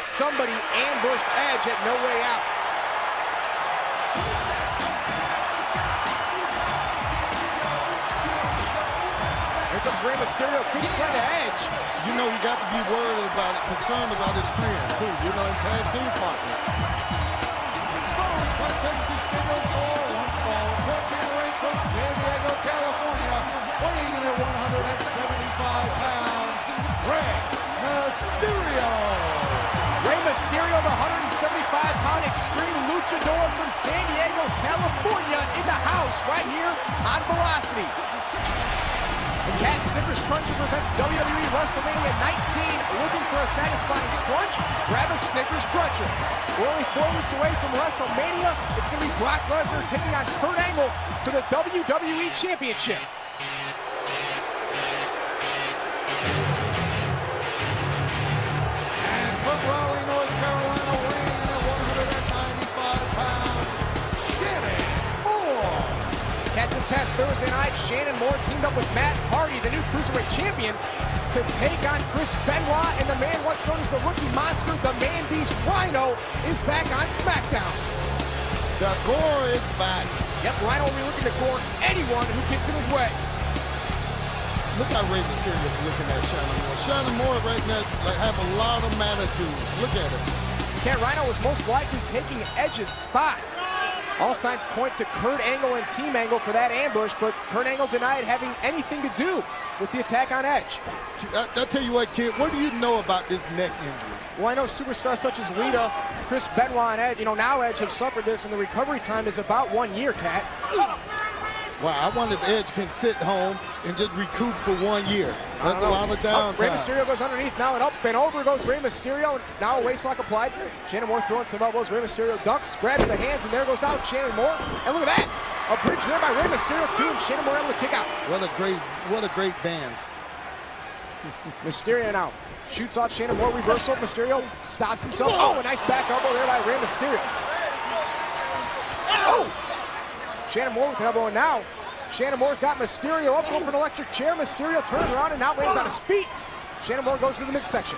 somebody ambushed Edge at No Way Out. Here comes Rey Mysterio, quick front to Edge. You know, you got to be worried about it, concerned about his friend, too. You know, tag team partner. Contest is scheduled for one fall. Approaching the ring from San Diego, California, weighing in at 175 pounds, Rey Mysterio. Rey Mysterio, the 175-pound extreme luchador from San Diego, California, in the house right here on Velocity. And Cat Snickers Cruncher presents WWE WrestleMania 19. Looking for a satisfying crunch? Grab a Snickers Cruncher. We're only 4 weeks away from WrestleMania. It's going to be Brock Lesnar taking on Kurt Angle for the WWE Championship. And from Raleigh, North Carolina, weighing in at 195 pounds, Shannon. Cat, this past Thursday night, Shannon Moore teamed up with Matt Hardy, the new Cruiserweight champion, to take on Chris Benoit, and the man once known as the Rookie Monster, the Man Beast Rhino, is back on SmackDown. The gore is back. Yep, Rhino will be looking to gore anyone who gets in his way. Look how Rey Mysterio is looking at Shannon Moore. Shannon Moore right now have a lot of attitude. Look at him. Cat, Rhino was most likely taking Edge's spot. All signs point to Kurt Angle and Team Angle for that ambush, but Kurt Angle denied having anything to do with the attack on Edge. I'll tell you what, kid, what do you know about this neck injury? Well, I know superstars such as Lita, Chris Benoit, and Edge, now Edge have suffered this, and the recovery time is about 1 year, Cat. Wow, I wonder if Edge can sit home and just recoup for 1 year. That's a lot of downtime. Rey Mysterio goes underneath now, and up and over goes Rey Mysterio. Now a waistlock applied. Shannon Moore throwing some elbows. Rey Mysterio ducks, grabs the hands, and there goes down Shannon Moore. And look at that, a bridge there by Rey Mysterio too, and Shannon Moore able to kick out. What a great dance. Mysterio now shoots off Shannon Moore, reversal. Mysterio stops himself. Oh, a nice back elbow there by Rey Mysterio. Oh! Shannon Moore with an elbow, and now Shannon Moore's got Mysterio up, going for an electric chair. Mysterio turns around and now lands on his feet. Shannon Moore goes to the midsection.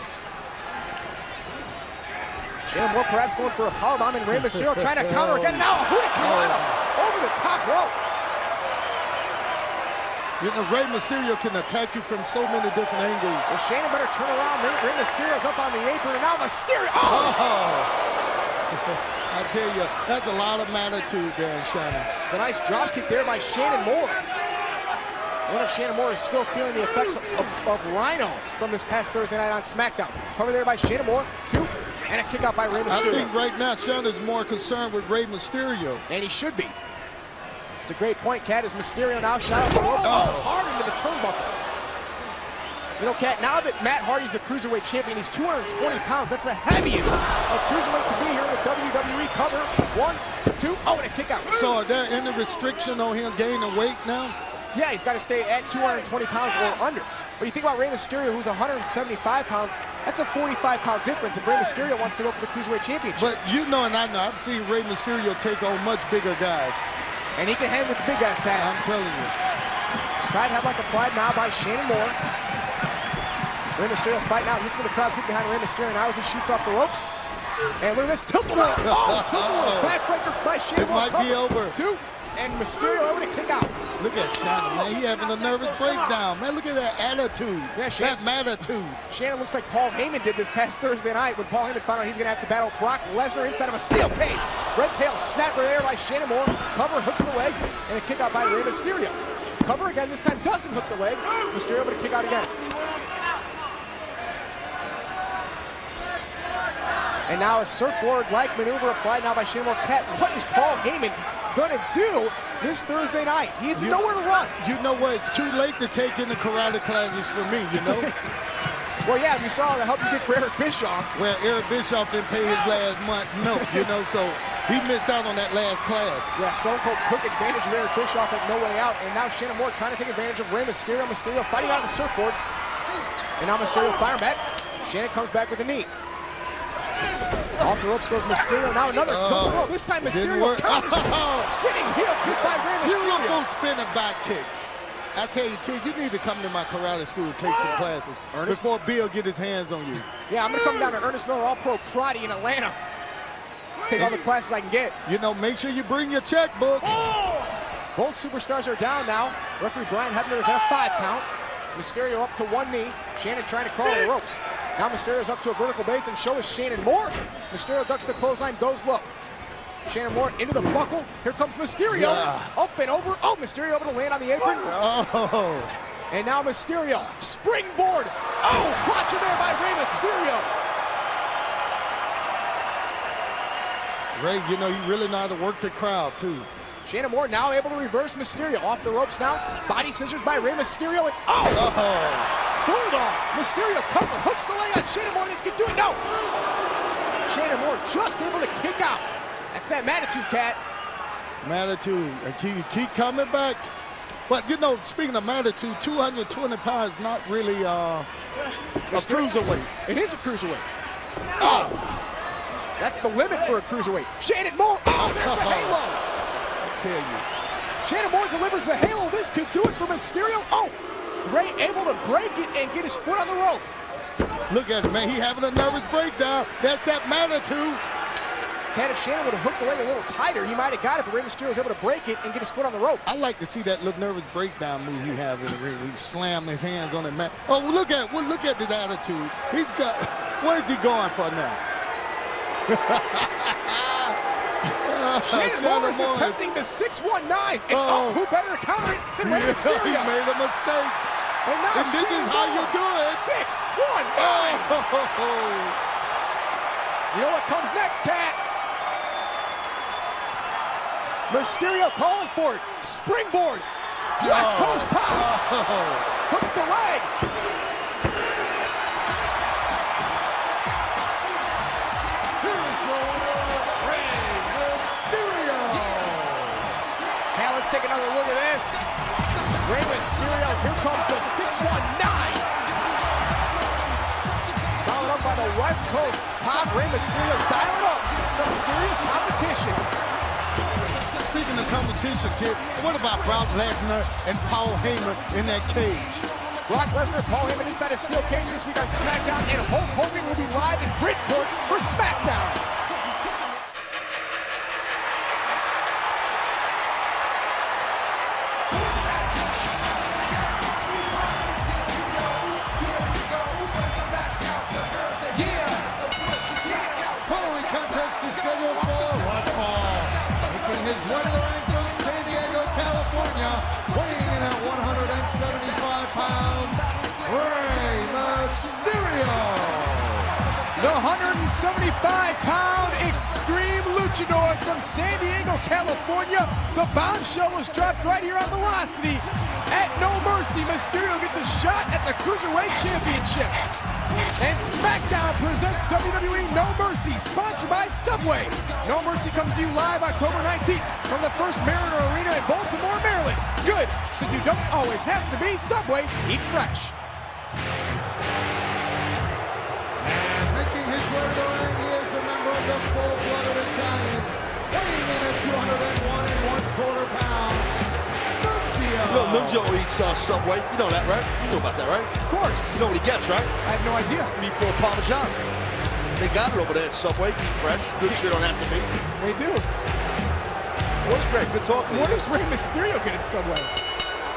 Shannon Moore perhaps going for a powerbomb, and Rey Mysterio trying to counter again. And now a Hurricanrana over the top rope. You know, Rey Mysterio can attack you from so many different angles. Well, Shannon better turn around. Rey Mysterio's up on the apron, and now Mysterio. Oh! I tell you, that's a lot of attitude there in Shannon. It's a nice drop kick there by Shannon Moore. I wonder if Shannon Moore is still feeling the effects of Rhino from this past Thursday night on SmackDown. Cover there by Shannon Moore, 2, and a kick out by Rey Mysterio. I think right now Shannon's more concerned with Rey Mysterio. And he should be. It's a great point, Cat, as Mysterio now shot out the ropes. Oh, hard into the turnbuckle. You know, Cat, now that Matt Hardy's the Cruiserweight champion, he's 220 pounds. That's the heaviest a Cruiserweight could be here in the WWE. Cover, 1, 2, and a kick out. So are there any restriction on him gaining weight now? Yeah, he's got to stay at 220 pounds or under. But you think about Rey Mysterio, who's 175 pounds, that's a 45-pound difference if Rey Mysterio wants to go for the Cruiserweight championship. But you know, and I know, I've seen Rey Mysterio take on much bigger guys. And he can hang with the big guys, Pat. I'm telling you. Side headlock applied now by Shannon Moore. Rey Mysterio fighting out. Listen to the crowd get behind Rey Mysterio now as he shoots off the ropes. And look at this, tilt-a-whirl. Oh, tilt-a-whirl, backbreaker by Shannon Moore. It might be over. 2, and Mysterio able to kick out. Look at Shannon, man. He having a nervous breakdown. Man, look at that attitude. Yeah, that attitude. Shannon looks like Paul Heyman did this past Thursday night when Paul Heyman found out he's going to have to battle Brock Lesnar inside of a steel cage. Red tail snapper there by Shannon Moore. Cover hooks the leg, and a kick out by Rey Mysterio. Cover again, this time doesn't hook the leg. Mysterio able to kick out again. And now a surfboard-like maneuver applied now by Shannon Moore. Cat, what is Paul Heyman going to do this Thursday night? He has nowhere to run. You know what? It's too late to take in the karate classes for me, you know? Well, yeah, we saw the help you did for Eric Bischoff. Well, Eric Bischoff didn't pay his last month milk, you know, so he missed out on that last class. Yeah, Stone Cold took advantage of Eric Bischoff at No Way Out, and now Shannon Moore trying to take advantage of Rey Mysterio. Mysterio fighting out on the surfboard. And now Mysterio firing back. Shannon comes back with a knee. Off the ropes goes Mysterio. Now another tilt-a-whirl. This time Mysterio counters. Spinning heel kick by Rey Mysterio. Beautiful spinning back kick. I tell you, kid, you need to come to my karate school and take some classes before Bill get his hands on you. Yeah, I'm going to come down to Ernest Miller All-Pro Karate in Atlanta. Take all the classes I can get. You know, make sure you bring your checkbook. Both superstars are down now. Referee Brian Hebner is at a 5 count. Mysterio up to one knee. Shannon trying to crawl the ropes. Now Mysterio's up to a vertical base, and so is Shannon Moore. Mysterio ducks the clothesline, goes low. Shannon Moore into the buckle. Here comes Mysterio. Yeah. Up and over. Oh, Mysterio able to land on the apron. Oh. And now Mysterio. Springboard. Oh, crotcher there by Rey Mysterio. Ray, you know, he really know how to work the crowd, too. Shannon Moore now able to reverse Mysterio. Off the ropes now. Body scissors by Rey Mysterio. And oh! Bulldog. Mysterio cover. Hooks the leg on Shannon Moore. This could do it. No! Shannon Moore just able to kick out. That's that Manitou cat. Manitou. Keep coming back. But, you know, speaking of Manitou, 220 pounds is not really a cruiserweight. It is a cruiserweight. Oh! That's the limit for a cruiserweight. Shannon Moore. Oh, there's the halo. I tell you. Shannon Moore delivers the halo. This could do it for Mysterio. Oh, Rey able to break it and get his foot on the rope. Look at him, man. He having a nervous breakdown. That's that Manitou. Had if Shannon would have hooked the leg a little tighter, he might have got it, but Rey Mysterio was able to break it and get his foot on the rope. I like to see that little nervous breakdown move he has in the ring. He slammed his hands on the mat. Oh, look at this attitude. He's got. What is he going for now? Shannon Moore is attempting the 619. And who better to counter it than Rey Mysterio? He made a mistake. And now this is how you do it. 619. You know what comes next, Cat? Mysterio calling for it. Springboard. West Coast pop. Hooks the leg. Here's your winner, Rey Mysterio. Now let's take another look at this. Rey Mysterio, here comes the 619. Followed up by the West Coast pop. Rey Mysterio dialing up some serious competition. Speaking of competition, kid, what about Brock Lesnar and Paul Heyman in that cage? Brock Lesnar, Paul Heyman inside a steel cage this week on SmackDown, and Hulk Hogan will be live in Bridgeport for SmackDown. Following contest is scheduled for one fall. Making his way to the ring from San Diego, California, weighing in at 175 pounds, Rey Mysterio. The 175-pound Extreme Luchador from San Diego, California. The bombshell was dropped right here on Velocity. At No Mercy, Mysterio gets a shot at the Cruiserweight Championship. And SmackDown presents WWE No Mercy, sponsored by Subway. No Mercy comes to you live October 19th from the First Mariner Arena in Baltimore, Maryland. Good, so you don't always have to be Subway. Eat fresh. And making his way to the ring, he is a member of the full-blooded Italians, weighing in at 201 1/4 pounds. You know, Nunzio eats Subway. You know that, right? You know about that, right? Of course. You know what he gets, right? I have no idea. Meatball Parmesan. They got it over there at Subway. Eat fresh. Good shit don't have to be. They do. It was great. Good talking to you. What does Rey Mysterio get at Subway?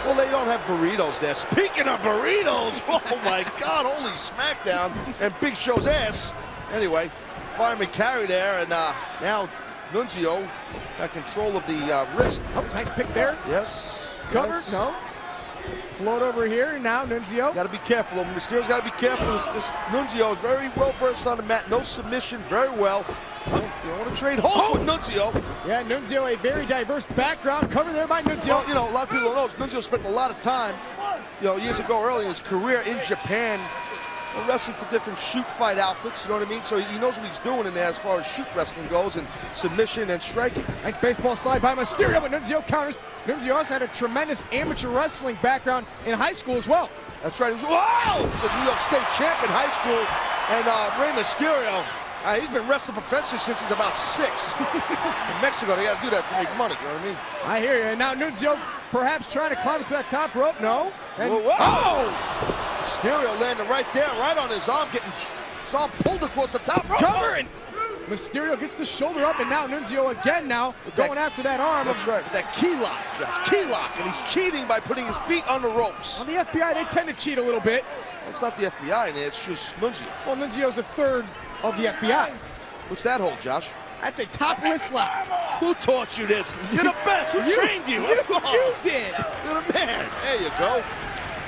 Well, they don't have burritos there. Speaking of burritos, oh my God, holy SmackDown and Big Show's ass. Anyway, Fireman Carey there, and now Nunzio got control of the wrist. Oh, nice pick there. Yes. Covered? Nice. No. Float over here, and now Nunzio. Got to be careful. Mysterio's got to be careful. This Nunzio is very well versed on the mat. No submission, very well. You don't want to trade holds with Nunzio. Yeah, Nunzio, a very diverse background. Cover there by Nunzio. Well, you know, a lot of people don't know. Nunzio spent a lot of time, you know, years ago early in his career in Japan, wrestling for different shoot fight outfits, you know what I mean? So he knows what he's doing in there as far as shoot wrestling goes, and submission and striking. Nice baseball slide by Mysterio, but Nunzio counters. Nunzio also had a tremendous amateur wrestling background in high school as well. That's right. Wow! He's a New York State champ in high school, and Rey Mysterio He's been wrestling professionally since he's about 6. In Mexico, they got to do that to make money, you know what I mean? I hear you. And now Nunzio perhaps trying to climb to that top rope. No. And, whoa. Oh! Mysterio landing right there, right on his arm, getting his arm pulled across the top rope. Cover, and Mysterio gets the shoulder up, and now Nunzio again going after that arm. That's right, with that key lock, Josh. Key lock, and he's cheating by putting his feet on the ropes. On the FBI, they tend to cheat a little bit. Well, it's not the FBI in there, it's just Nunzio. Well, Nunzio's a third of the FBI. What's that hold, Josh? That's a top wrist lock. Who taught you this? You're the best. Who trained you? You did. You're the man. There you go.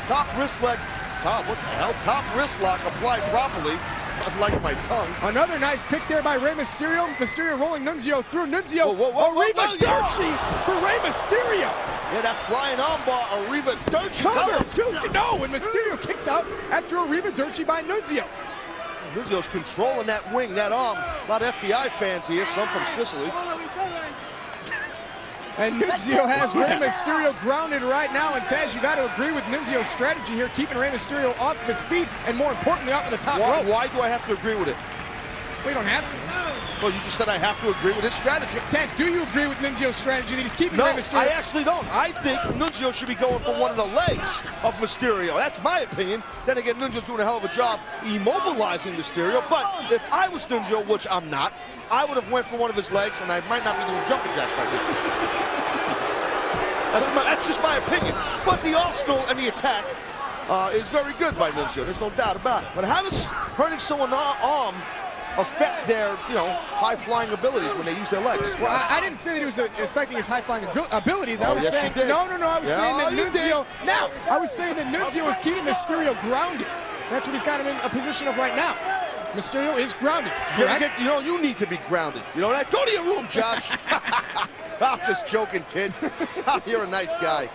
Top wrist lock. What the hell? Top wrist lock applied properly. Unlike my tongue. Another nice pick there by Rey Mysterio. Mysterio rolling Nunzio through. Nunzio, Arrivederci for Rey Mysterio. Yeah, that flying armbar, Arrivederci. Cover, two. No, and Mysterio kicks out after Arrivederci by Nunzio. Nunzio's controlling that wing, that arm. A lot of FBI fans here, some from Sicily. And Nunzio has Rey Mysterio grounded right now. And Taz, you got to agree with Nunzio's strategy here, keeping Rey Mysterio off of his feet, and more importantly, off of the top rope. Why do I have to agree with it? We don't have to. Well, you just said I have to agree with his strategy. Taz, do you agree with Nunzio's strategy that he's keeping Rey Mysterio? No, I actually don't. I think Nunzio should be going for one of the legs of Mysterio. That's my opinion. Then again, Nunzio's doing a hell of a job immobilizing Mysterio. But if I was Nunzio, which I'm not, I would have went for one of his legs, and I might not be doing jumping jacks right now. That's just my opinion. But the arsenal and the attack is very good by Nunzio. There's no doubt about it. But how does hurting someone's arm affect their, high-flying abilities when they use their legs? Well, I didn't say that it was affecting his high-flying abilities. I was saying, no, I was saying that Nunzio, I was saying that Nunzio is keeping Mysterio grounded. That's what he's got him in a position of right now. Mysterio is grounded, correct? You need to be grounded. You know that? Go to your room, Josh. I'm just joking, kid. You're a nice guy.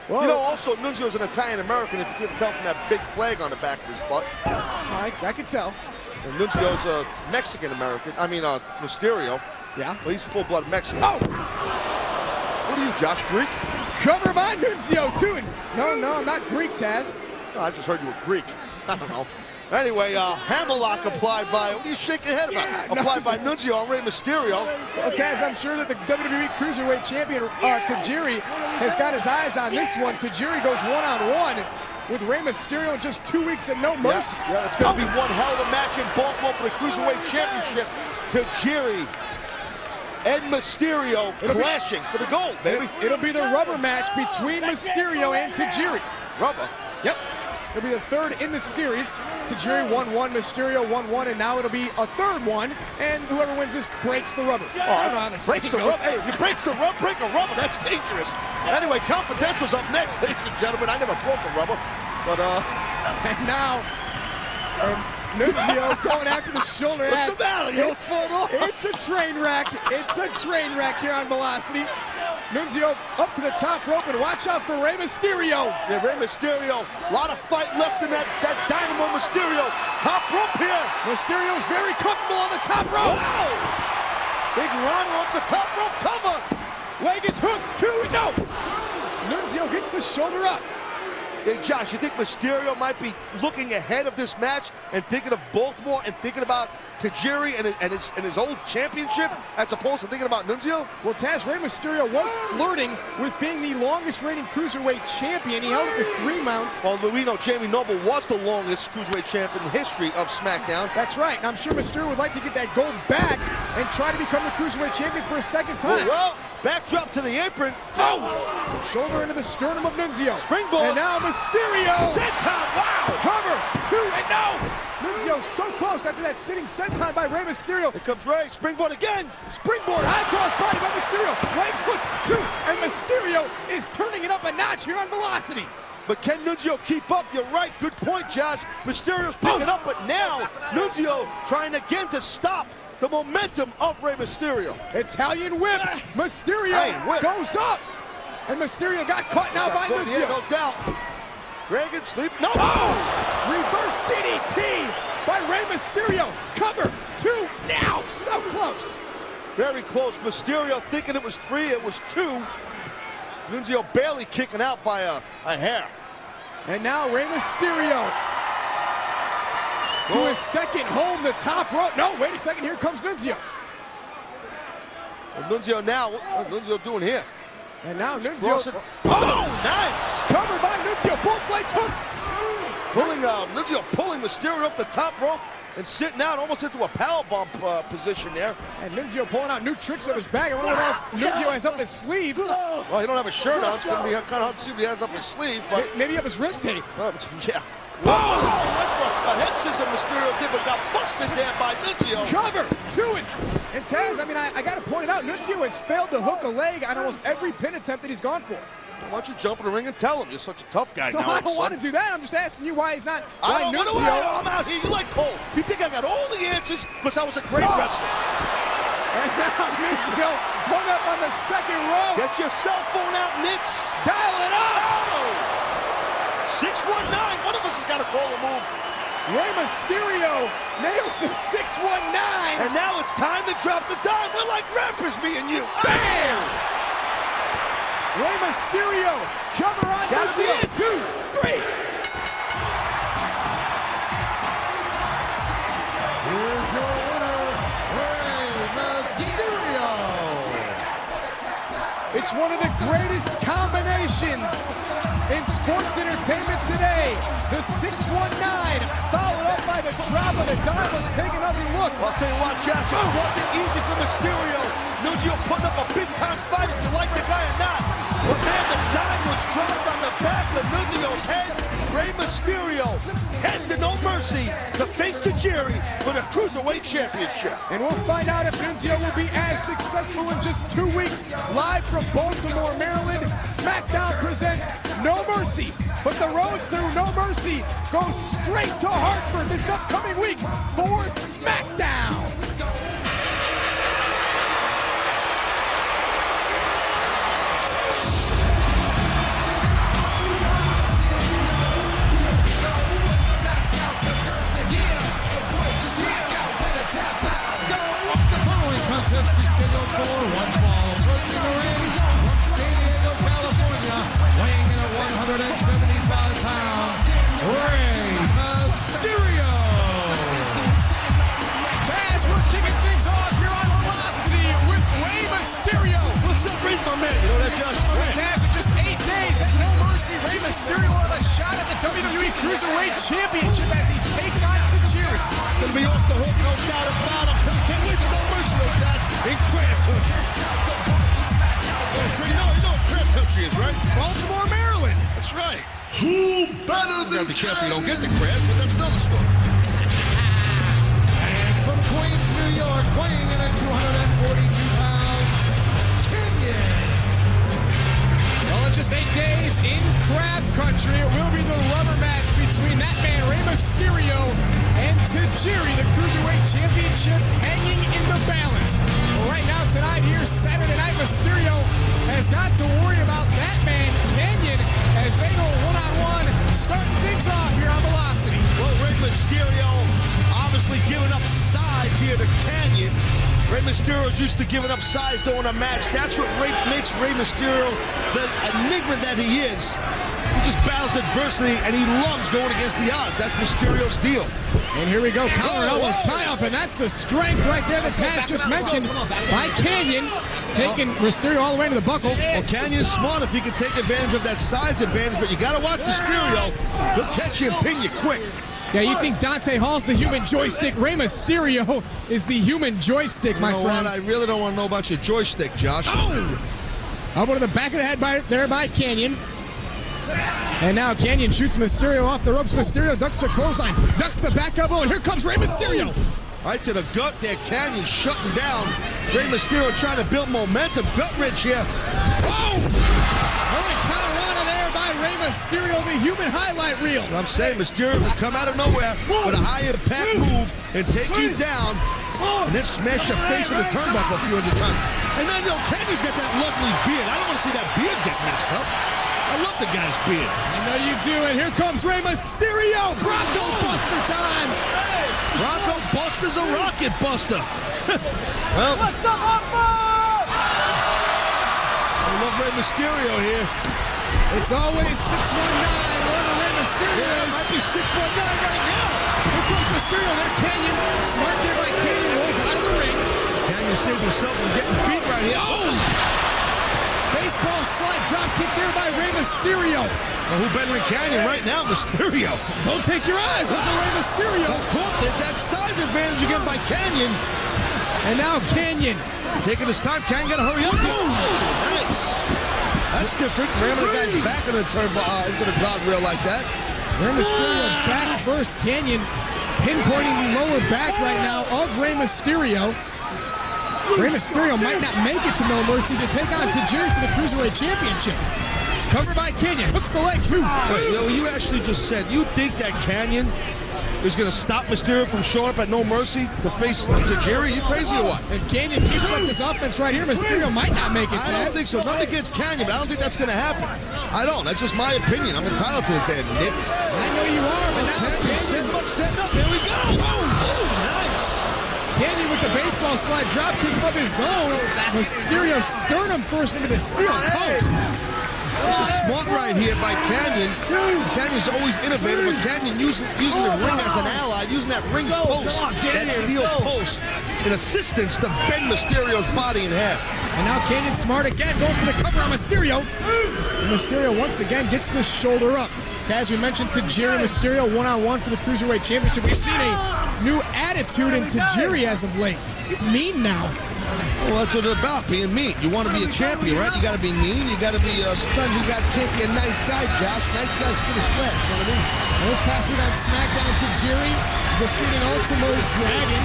Well, also, Nunzio's an Italian-American, if you couldn't tell from that big flag on the back of his butt. I could tell. And Nunzio's a Mexican-American. I mean, Mysterio. Yeah? Well, he's full-blood Mexican. Oh! What are you, Josh, Greek? Cover by Nunzio, too. No, I'm not Greek, Taz. Oh, I just heard you were Greek. I don't know. Anyway, hammerlock applied by, what are you shaking your head about? Applied by Nunzio on Rey Mysterio. Well, Taz, I'm sure that the WWE Cruiserweight champion, Tajiri, has got his eyes on this one. Tajiri goes one-on-one with Rey Mysterio in just 2 weeks and no mercy. Yeah, it's going to be one hell of a match in Baltimore for the Cruiserweight Championship. Tajiri and Mysterio clashing for the gold, baby. It'll be the rubber match between Mysterio and Tajiri. Rubber? Yep. It'll be the third in the series. Tajiri 1-1, Mysterio 1-1, and now it'll be a third one, and whoever wins this breaks the rubber. I don't know how the breaks the rubber. Hey, if you break a rubber, that's dangerous. Anyway, Confidential's up next, ladies and gentlemen. I never broke a rubber, but and now Nunzio going after the shoulder. What's the matter? You don't fall off. It's a train wreck. It's a train wreck here on Velocity. Nunzio up to the top rope, and watch out for Rey Mysterio. Yeah, Rey Mysterio. A lot of fight left in that Dynamo Mysterio. Top rope here. Mysterio's very comfortable on the top rope. Wow! Big runner off the top rope cover. Leg is hooked, no. Nunzio gets the shoulder up. Hey, Josh, you think Mysterio might be looking ahead of this match and thinking of Baltimore and thinking about Tajiri and his old championship as opposed to thinking about Nunzio? Well, Taz, Rey Mysterio was flirting with being the longest reigning Cruiserweight champion. He held it for 3 months. Well, we know Jamie Noble was the longest Cruiserweight champion in the history of SmackDown. That's right, and I'm sure Mysterio would like to get that gold back and try to become the Cruiserweight champion for a second time. Well, backdrop to the apron. Oh! Shoulder into the sternum of Nunzio. Springboard. And now Mysterio. Senton, wow! Cover, 2, and no! Nunzio so close after that sitting senton by Rey Mysterio. Here comes Rey. Springboard again. Springboard, high cross body by Mysterio. Legs hook, 2, and Mysterio is turning it up a notch here on Velocity. But can Nunzio keep up? You're right. Good point, Josh. Mysterio's picking up, but now Nunzio trying again to stop the momentum of Rey Mysterio. Italian whip. Mysterio goes up. And Mysterio got caught now by Nunzio. Yeah, no doubt. Dragon sleep. No. Oh! Reverse DDT by Rey Mysterio. Cover 2 now. So close. Very close. Mysterio thinking it was 3. It was 2. Nunzio barely kicking out by a hair. And now Rey Mysterio to his second home, the top rope. No, wait a second, here comes Nunzio. Well, Nunzio now, what's Nunzio doing here? And now Nunzio. Oh, nice! Covered by Nunzio, both legs hook. Nunzio pulling Mysterio off the top rope and sitting out almost into a powerbomb position there. And Nunzio pulling out new tricks of his bag. I wonder what else Nunzio has up his sleeve. Well, he don't have a shirt on. It's going to be kind of hard to see what he has up his sleeve. But maybe up his wrist tape. Yeah. Whoa! Went for a head scissor Mysterio did, but got busted there by Nunzio. Cover to it. And Taz, I mean, I got to point it out, Nunzio has failed to hook a leg on almost every pin attempt that he's gone for. Why don't you jump in the ring and tell him? You're such a tough guy now. I don't want to do that. I'm just asking you why he's not. Why Nunzio? I'm out here. You like Cole. You think I got all the answers because I was a great wrestler. And now Nunzio hung up on the second row. Get your cell phone out, Nitz. Dial it up. Oh. 619. One of us has got to call a move. Rey Mysterio nails the 619. And now it's time to drop the dime. We're like rappers, me and you. Bam! Rey Mysterio, cover on Nunzio. 2, 3. Here's your winner, Rey Mysterio. It's one of the greatest combinations in sports entertainment today. The 619 followed up by the drop of the dime. Let's take another look. Well, I'll tell you what, Josh, it wasn't easy for Mysterio. Nunzio putting up a big-time fight if you like the guy or not. But man, the dime was dropped on the back of Nunzio's head. Rey Mysterio heading to No Mercy to face the Jerry for the Cruiserweight Championship. And we'll find out if Nunzio will be as successful in just 2 weeks. Live from Baltimore, Maryland, SmackDown presents No Mercy. But the road through No Mercy goes straight to Hartford this upcoming week for SmackDown. Contest is scheduled for one fall. Approaching the ring from San Diego, California, weighing in at 175 pounds, Rey Mysterio. Taz, we're kicking things off here on Velocity with Rey Mysterio. What's up, Ray's my man? You know that, Josh? Taz, in just 8 days at No Mercy, Rey Mysterio will have a shot at the WWE Cruiserweight Championship as he takes on Tajiri. Gonna be off the hook, no doubt about it. Can't wait for No Mercy, though, Josh. Big crab country. You know what crab country is, right? Baltimore, Maryland. That's right. Who better than? Gotta be careful you don't get the crabs, but that's another story. And from Queens, New York, weighing in at 242 pounds, Kanyon. Well, in just 8 days in crab country, it will be the rubber match between that man, Rey Mysterio, and Tajiri, the Cruiserweight Championship hanging in the balance. Well, right now, tonight here, Saturday Night, Mysterio has got to worry about that man, Kanyon, as they go one-on-one, starting things off here on Velocity. Well, Rey Mysterio obviously giving up size here to Kanyon. Rey Mysterio's used to giving up size during a match. That's what makes Rey Mysterio the enigma that he is. He just battles adversity, and he loves going against the odds. That's Mysterio's deal. And here we go, collar and elbow tie-up, and that's the strength right there that Taz just mentioned by Kanyon, taking Mysterio all the way to the buckle. Well, Kanyon's smart if he can take advantage of that size advantage, but you got to watch Mysterio. He'll catch you and pin you quick. Yeah, you think Dante Hall's the human joystick. Rey Mysterio is the human joystick, my friends. What? I really don't want to know about your joystick, Josh. Oh! Elbow to the back of the head there by Kanyon. And now Kanyon shoots Mysterio off the ropes. Mysterio ducks the clothesline, ducks the back elbow, and here comes Rey Mysterio. Right to the gut there, Kanyon shutting down. Rey Mysterio trying to build momentum. Gut wrench here. Oh! Hurling Colorado there by Rey Mysterio, the human highlight reel. I'm saying Mysterio will come out of nowhere with a high impact move and take you down, and then smash your face in the turnbuckle a few hundred times. And then, Kanyon's got that lovely beard. I don't want to see that beard get messed up. I love the guy's beard. I know you do, and here comes Rey Mysterio. Bronco Buster time. Bronco Buster's a rocket buster. Well, what's up, Uncle? I love Rey Mysterio here. It's always 619 wherever Rey Mysterio is. It might be 619 right now. Here comes Mysterio there. Kanyon, smart there by Kanyon, rolls out of the ring. Kanyon saves himself from getting beat right here. Oh! Baseball slide drop kick there by Rey Mysterio. Well, who better than Kanyon right now? Mysterio. Don't take your eyes off of Rey Mysterio. There's that size advantage again by Kanyon. And now Kanyon. Taking his time. Kanyon got to hurry up. Oh, nice. That's different. Ramming the guy's back into the guardrail like that. Rey Mysterio back first. Kanyon pinpointing the lower back right now of Rey Mysterio. Rey Mysterio might not make it to No Mercy to take on Tajiri for the Cruiserweight Championship. Covered by Kanyon. Hooks the leg, too. Wait, you actually just said you think that Kanyon is going to stop Mysterio from showing up at No Mercy to face Tajiri? You crazy or what? If Kanyon keeps up this offense right here, Mysterio might not make it. I don't think so. Nothing against Kanyon, but I don't think that's going to happen. I don't. That's just my opinion. I'm entitled to it there, Nick. I know you are, but now Kanyon setting up. Here we go. Oh, nice. Kanyon with the baseball slide drop kick of his own. Mysterio sternum first into the steel post. This is smart right here by Kanyon. Canyon's always innovative, but Kanyon using the ring as an ally, using that ring post, that steel post, in assistance to bend Mysterio's body in half. And now Kanyon smart again, going for the cover on Mysterio. And Mysterio once again gets the shoulder up. As we mentioned, Tajiri Mysterio one-on-one for the Cruiserweight Championship. We've seen a new attitude in Tajiri as of late. He's mean now. Well, that's what it's about, being mean. You want to be a champion, right? You got to be mean. You got to be, sometimes you can't be a nice guy, Josh. Nice guys finish last, you know what I mean? This past week on SmackDown, Tajiri defeating Ultimo Dragon.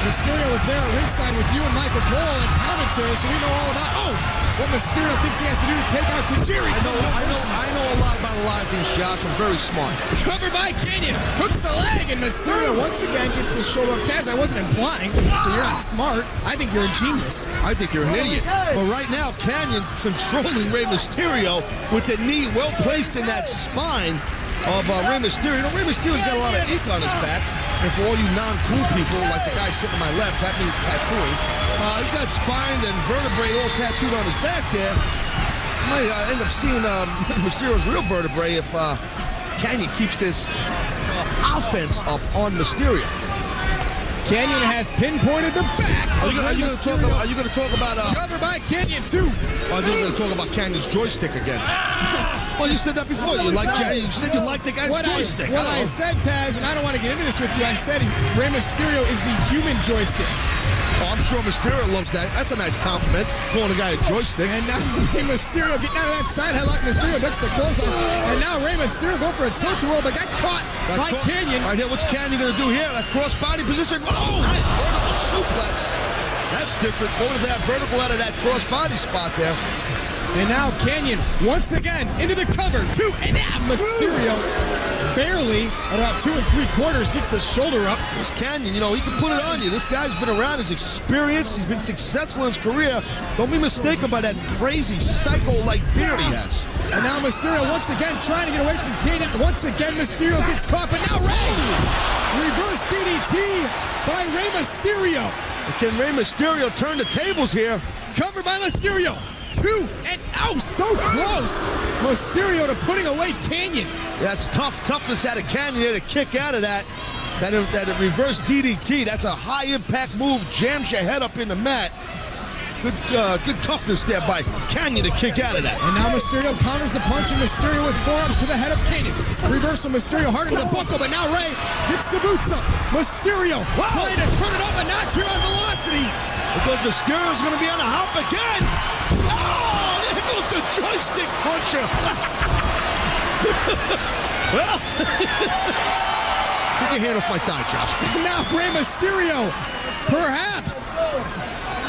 Mysterio was there at ringside with you and Michael Cole and commentary, so we know all about, what Mysterio thinks he has to do to take out Tajiri. I know a lot about a lot of things, Josh. I'm very smart. Covered by Kanyon. Hooks the leg, and Mysterio once again gets the shoulder up. Taz, I wasn't implying that you're not smart. I think you're a genius. I think you're an idiot. But right now, Kanyon controlling Rey Mysterio with the knee well placed in that spine of Rey Mysterio. You know, Rey Mysterio's got a lot of ink on his back. And for all you non-cool people, like the guy sitting to my left, that means tattooing. He's got spine and vertebrae all tattooed on his back there. Might end up seeing Mysterio's real vertebrae if Kanyon keeps this offense up on Mysterio. Kanyon has pinpointed the back. Are you going to talk about covered by Kanyon too? Or are you going to talk about Canyon's joystick again? Well, you said that before. You said you liked the guy's joystick. What I said, Taz, and I don't want to get into this with you, I said Rey Mysterio is the human joystick. Oh, I'm sure Mysterio loves that. That's a nice compliment, calling a guy a joystick. And now Rey Mysterio getting out of that side headlock. Mysterio ducks the close on. And now Rey Mysterio going for a tilt-a-whirl, but got caught by Kanyon. Right here, what's Kanyon going to do here? That cross-body position. Oh, nice vertical suplex. That's different. Going to that vertical out of that cross-body spot there. And now Kanyon, once again, into the cover, and now Mysterio barely, at about 2 3/4, gets the shoulder up. This Kanyon, you know, he can put it on you. This guy's been around, his experience, he's been successful in his career. Don't be mistaken by that crazy psycho-like beard he has. And now Mysterio once again trying to get away from Kanyon. Once again, Mysterio gets caught, but now Rey! Reverse DDT by Rey Mysterio. Can Rey Mysterio turn the tables here? Covered by Mysterio. 2 and so close. Mysterio to putting away Kanyon. Yeah, it's toughness out of Kanyon there to kick out of that reverse DDT. That's a high impact move, jams your head up in the mat. Good toughness there by Kanyon to kick out of that. And now Mysterio counters the punch, and Mysterio with forearms to the head of Kanyon. Reversal, Mysterio harder to the buckle, but now Rey gets the boots up. Mysterio trying to turn it up a notch here on Velocity. Because Mysterio's going to be on the hop again. Oh, there goes the joystick cruncher. Well, get your hand off my thigh, Josh. Now Rey Mysterio, perhaps,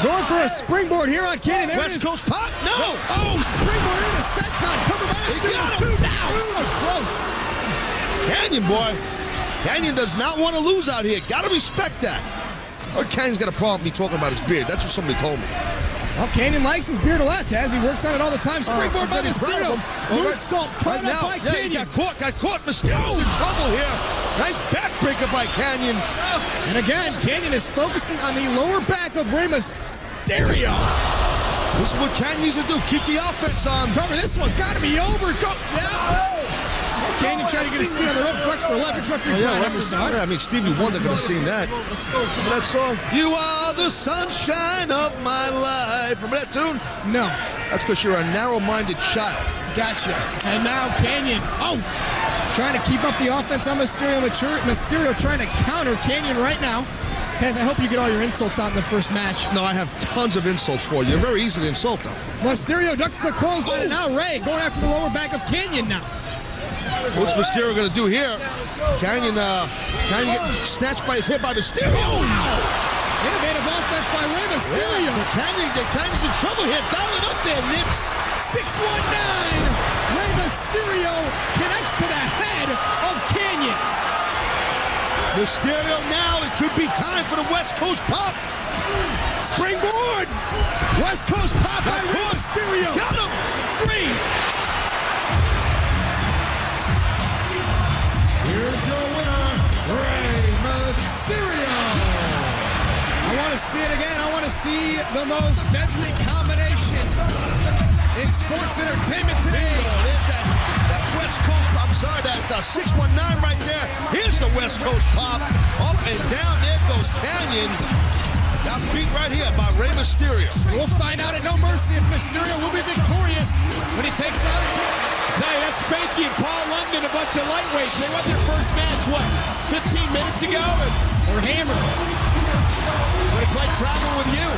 going for a springboard here on Kanyon. There West Coast pop? No. Oh, springboard into the senton. Covered by Mysterio. 2 now. So close. Kanyon, boy. Kanyon does not want to lose out here. Got to respect that. Or Kanyon's got a problem with me talking about his beard. That's what somebody told me. Well, Kanyon likes his beard a lot, Taz. He works on it all the time. Springboard by Mysterio. Moonsault caught up by Kanyon. Got caught. Mysterio's in trouble here. Nice backbreaker by Kanyon. And again, Kanyon is focusing on the lower back of Rey Mysterio. This is what Kanyon needs to do. Keep the offense on. Cover, this one's got to be over. Go. Yeah. Kanyon trying to get his feet on the rope for extra leverage. Referee Brian after shot. I mean, Stevie Wonder could have seen that. Remember that song? You are the sunshine of my life. Remember that tune? No. That's because you're a narrow-minded child. Gotcha. And now Kanyon. Oh! Trying to keep up the offense on Mysterio. Mysterio trying to counter Kanyon right now. Guys, I hope you get all your insults out in the first match. No, I have tons of insults for you. You're very easy to insult, though. Mysterio ducks the clothesline, and now Rey going after the lower back of Kanyon now. What's Mysterio going to do here? Kanyon getting snatched by his hip by Mysterio. Innovative offense by Rey Mysterio. Kanyon's in trouble here. Dial it up there, Nips. 619. Rey Mysterio connects to the head of Kanyon. Mysterio now, it could be time for the West Coast pop. Springboard. West Coast pop by Rey Mysterio. Got him. 3. Here's your winner, Rey Mysterio. I want to see it again. I want to see the most deadly combination in sports entertainment today. That West Coast, I'm sorry, that 619 right there. Here's the West Coast pop. Up and down, there goes Kanyon. Got beat right here by Rey Mysterio. We'll find out at No Mercy if Mysterio will be victorious when he takes on I tell you, that's Spanky and Paul London, a bunch of lightweights. They won their first match, 15 minutes ago? And or Hammer. But it's like traveling with you.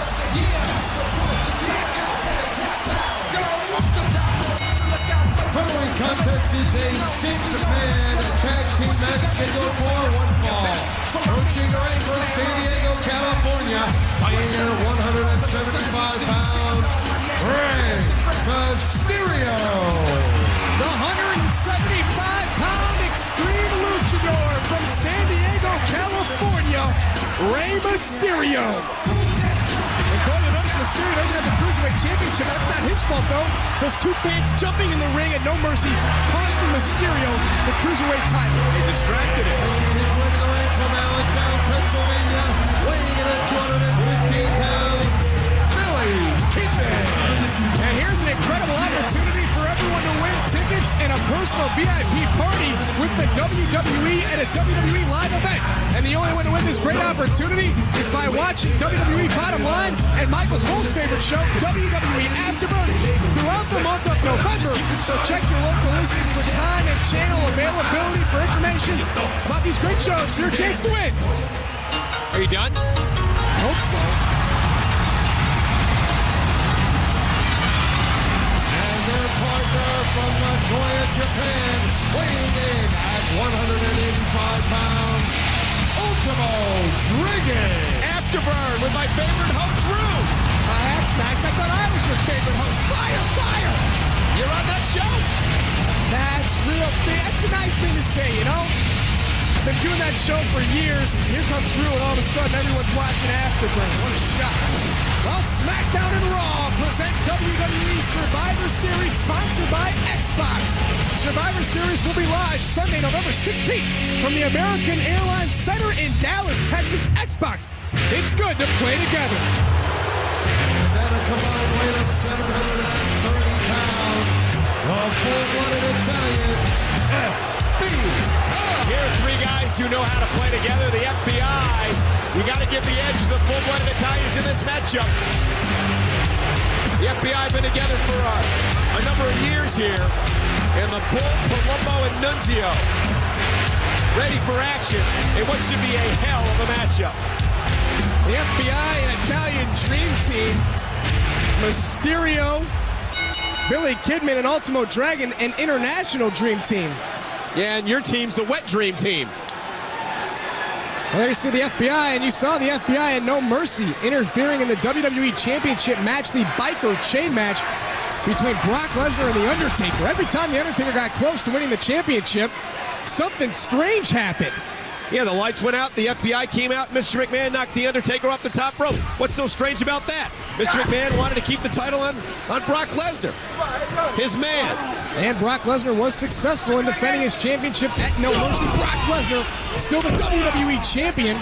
Following contest is a 6-man tag team match scheduled for one fall. Approaching the ring from San Diego, California, weighing in at 175 pounds, Rey Mysterio. The 175-pound extreme luchador from San Diego, California, Rey Mysterio. According to notice, Mysterio doesn't have the Cruiserweight Championship. That's not his fault, though. Those two fans jumping in the ring at No Mercy costing Mysterio the Cruiserweight title. They distracted him. Making his way to the ring from Allentown, Pennsylvania, weighing in at 215 pounds, Billy Kidman. And here's an incredible opportunity for everyone to win tickets and a personal VIP party with the WWE at a WWE live event. And the only way to win this great opportunity is by watching WWE Bottom Line and Michael Cole's favorite show, WWE Afterburn, throughout the month of November. So check your local listings for time and channel availability for information about these great shows for your chance to win. Are you done? I hope so. Their partner from Nagoya, Japan, weighing in at 185 pounds, Ultimo Dragon. Afterburn with my favorite host, Rue. That's nice. I thought I was your favorite host. Fire, fire! You're on that show? That's real big. That's a nice thing to say, you know? Been doing that show for years. Here comes Drew, and all of a sudden, everyone's watching Afterburn. What a shot. Well, SmackDown and Raw present WWE Survivor Series, sponsored by Xbox. Survivor Series will be live Sunday, November 16th from the American Airlines Center in Dallas, Texas. Xbox. It's good to play together. And at a combined weight of 730 pounds, the full-blooded Italians, FBI. Here are three guys who know how to play together. The FBI. You got to give the edge to the full-blooded Italians in this matchup. The FBI have been together for a number of years here. And the Bull, Palumbo, and Nunzio ready for action in what should be a hell of a matchup. The FBI and Italian Dream Team. Mysterio, Billy Kidman, and Ultimo Dragon, an international Dream Team. Yeah, and your team's the Wet Dream Team. Well, there you see the FBI, and you saw the FBI at No Mercy interfering in the WWE Championship match, the Biker Chain match between Brock Lesnar and The Undertaker. Every time The Undertaker got close to winning the championship, something strange happened. Yeah, the lights went out, the FBI came out, Mr. McMahon knocked The Undertaker off the top rope. What's so strange about that? Mr. McMahon wanted to keep the title on Brock Lesnar, his man. And Brock Lesnar was successful in defending his championship at No Mercy. Brock Lesnar, still the WWE Champion.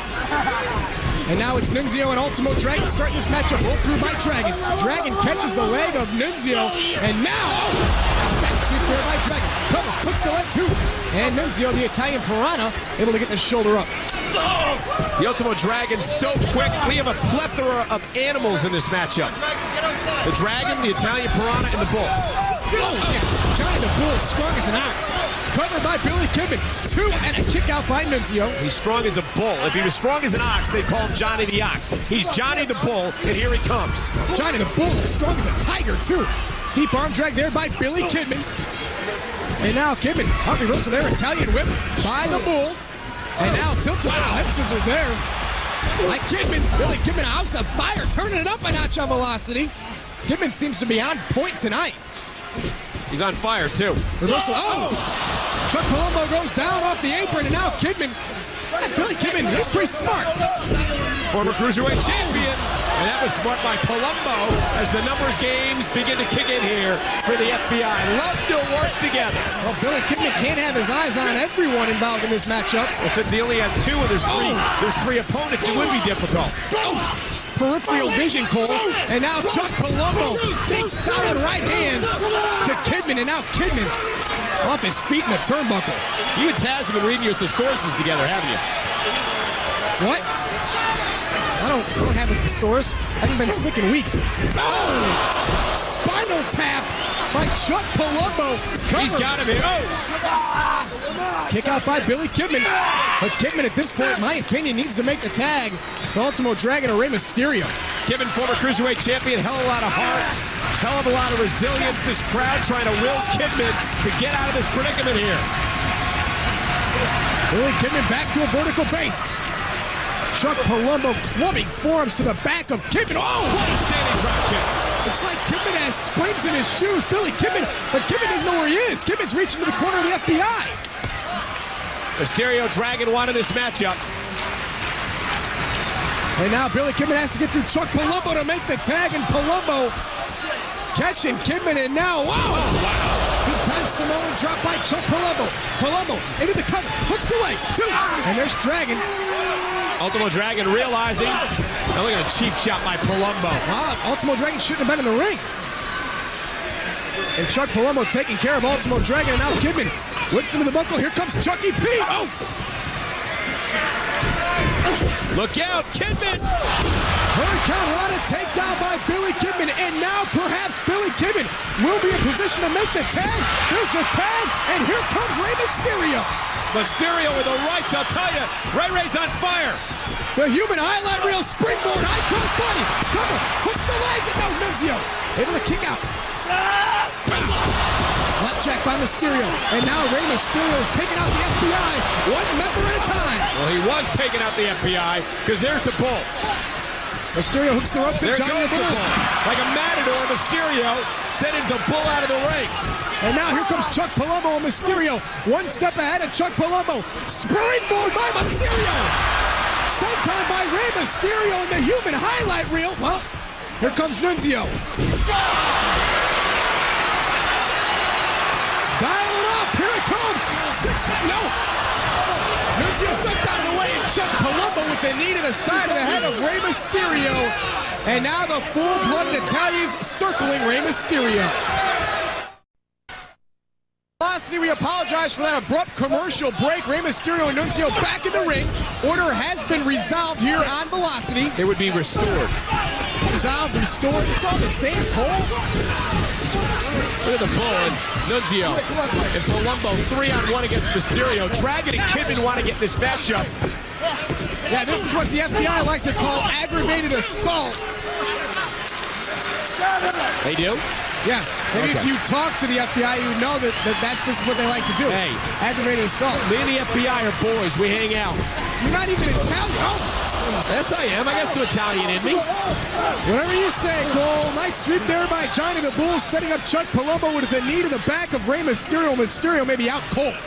And now it's Nunzio and Ultimo Dragon starting this matchup. Rolled through by Dragon. Dragon catches the leg of Nunzio. And now, as back sweep there by Dragon. Cover, hooks the leg too. And Nunzio, the Italian Piranha, able to get the shoulder up. The Ultimo Dragon so quick. We have a plethora of animals in this matchup. The Dragon, the Italian Piranha, and the Bull. Oh, yeah. Johnny the Bull, strong as an ox. Covered by Billy Kidman. 2 and a kick out by Nunzio. He's strong as a bull. If he was strong as an ox, they'd call him Johnny the Ox. He's Johnny the Bull, and here he comes. Johnny the Bull's as strong as a tiger, too. Deep arm drag there by Billy Kidman. And now Kidman, up reversal there, Italian whip by the Bull. And now tilt-a-whirl, head scissors there. By Kidman, Billy Kidman, house of fire, turning it up a notch on Velocity. Kidman seems to be on point tonight. He's on fire, too. Reversal, oh! Chuck Palumbo goes down off the apron, and now Kidman, Billy Kidman, he's pretty smart. Former Cruiserweight champion. And that was smart by Palumbo as the numbers games begin to kick in here for the FBI. Love to work together. Well, Billy Kidman can't have his eyes on everyone involved in this matchup. Well, since he only has 2 and there's three opponents, it would be difficult. Peripheral vision, Cole. And now Chuck Palumbo, big solid right hands to Kidman, and now Kidman off his feet in the turnbuckle. You and Taz have been reading your thesauruses together, haven't you? What? I don't have a thesaurus. I haven't been sick in weeks. Oh! Spinal tap by Chuck Palumbo. He's got him here. Oh! Kick out by Billy Kidman. But Kidman at this point, in my opinion, needs to make the tag to Ultimo Dragon or Rey Mysterio. Kidman, former Cruiserweight champion, hell of a lot of heart, hell of a lot of resilience. This crowd trying to will Kidman to get out of this predicament here. Billy Kidman back to a vertical base. Chuck Palumbo clubbing forearms to the back of Kidman. Oh! What a standing drop kick. It's like Kidman has springs in his shoes. Billy Kidman, but Kidman doesn't know where he is. Kidman's reaching to the corner of the FBI. Mysterio Dragon wanted this matchup. And now Billy Kidman has to get through Chuck Palumbo to make the tag, and Palumbo catching Kidman, and now, wow! Two-time Samoan drop by Chuck Palumbo. Palumbo into the cover, hooks the leg, 2, and there's Dragon. Ultimo Dragon realizing, now look at a cheap shot by Palumbo. Wow, Ultimo Dragon shouldn't have been in the ring. And Chuck Palumbo taking care of Ultimo Dragon, and now Kidman whipped into the buckle. Here comes Chucky Pete. Oh! Look out, Kidman! Hurricane Rana takedown by Billy Kidman, and now perhaps Billy Kidman will be in position to make the tag. There's the tag, and here comes Rey Mysterio. Mysterio with the rights, I'll tell you. Rey's on fire. The human highlight reel springboard, high cross body, cover, hooks the legs, and no, Nunzio able to kick out. Flapjack by Mysterio, and now Rey Mysterio is taking out the FBI, 1 member at a time. Well, he was taking out the FBI, because there's the Bull. Mysterio hooks the ropes, and There Johnny goes the Bull. Like a matador, Mysterio sending the Bull out of the ring. And now here comes Chuck Palumbo and Mysterio. 1 step ahead of Chuck Palumbo. Springboard by Mysterio. Senton by Rey Mysterio in the human highlight reel. Well, here comes Nunzio. Dial it up. Here it comes. 6, no. Nunzio ducked out of the way, and Chuck Palumbo with the knee to the side of the head of Rey Mysterio. And now the full-blooded Italians circling Rey Mysterio. Velocity, we apologize for that abrupt commercial break. Rey Mysterio and Nunzio back in the ring. Order has been resolved here on Velocity. It would be restored. Resolved, restored. It's all the same, Cole. Look at the Bull and Nunzio and Palumbo 3-on-1 against Mysterio. Dragon and Kidman want to get this matchup. Yeah, this is what the FBI like to call aggravated assault. They do? Yes. Maybe if you talk to the FBI, you know that this is what they like to do. Hey. Aggravated assault. Me and the FBI are boys. We hang out. You're not even Italian. Oh! Yes, I am. I got some Italian in me. Whatever you say, Cole. Nice sweep there by Johnny the Bull, setting up Chuck Palumbo with the knee to the back of Rey Mysterio. Mysterio maybe out cold.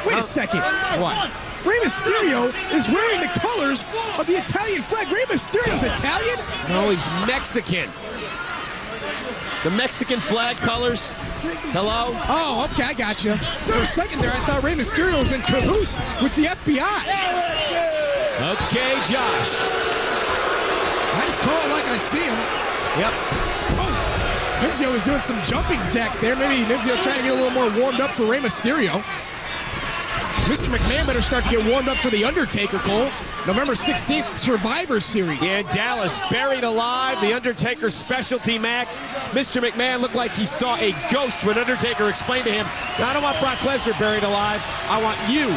Wait a second. What? Rey Mysterio is wearing the colors of the Italian flag. Rey Mysterio's Italian? No, he's Mexican. The Mexican flag colors. Hello? Oh, okay, I got you. For a second there, I thought Rey Mysterio was in cahoots with the FBI. Okay, Josh. I just call it like I see him. Yep. Oh, Nunzio is doing some jumping jacks there. Maybe Nunzio trying to get a little more warmed up for Rey Mysterio. Mr. McMahon better start to get warmed up for The Undertaker, Cole. November 16th, Survivor Series. Yeah, in Dallas, buried alive, The Undertaker's specialty match. Mr. McMahon looked like he saw a ghost when Undertaker explained to him, I don't want Brock Lesnar buried alive, I want you,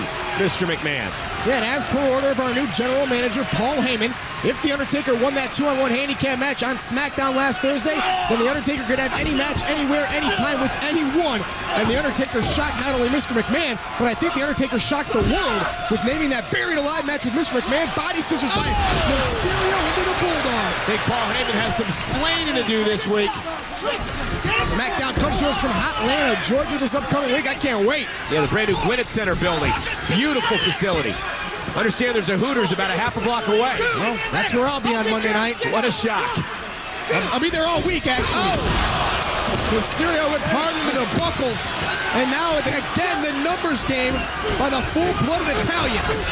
Mr. McMahon. Yeah, and as per order of our new general manager, Paul Heyman, if The Undertaker won that 2-on-1 handicap match on SmackDown last Thursday, then The Undertaker could have any match, anywhere, anytime with anyone. And The Undertaker shocked not only Mr. McMahon, but I think The Undertaker shocked the world with naming that buried alive match with Mr. McMahon, body scissors by Mysterio into the Bulldog. I think Paul Heyman has some splaining to do this week. SmackDown comes to us from Atlanta, Georgia this upcoming week. I can't wait. Yeah, the brand new Gwinnett Center building. Beautiful facility. Understand there's a Hooters about a half a block away. Well, that's where I'll be on Monday night. What a shock. I'll be there all week, actually. Oh. Mysterio with pardon to the buckle. And now, again, the numbers game by the full-blooded Italians.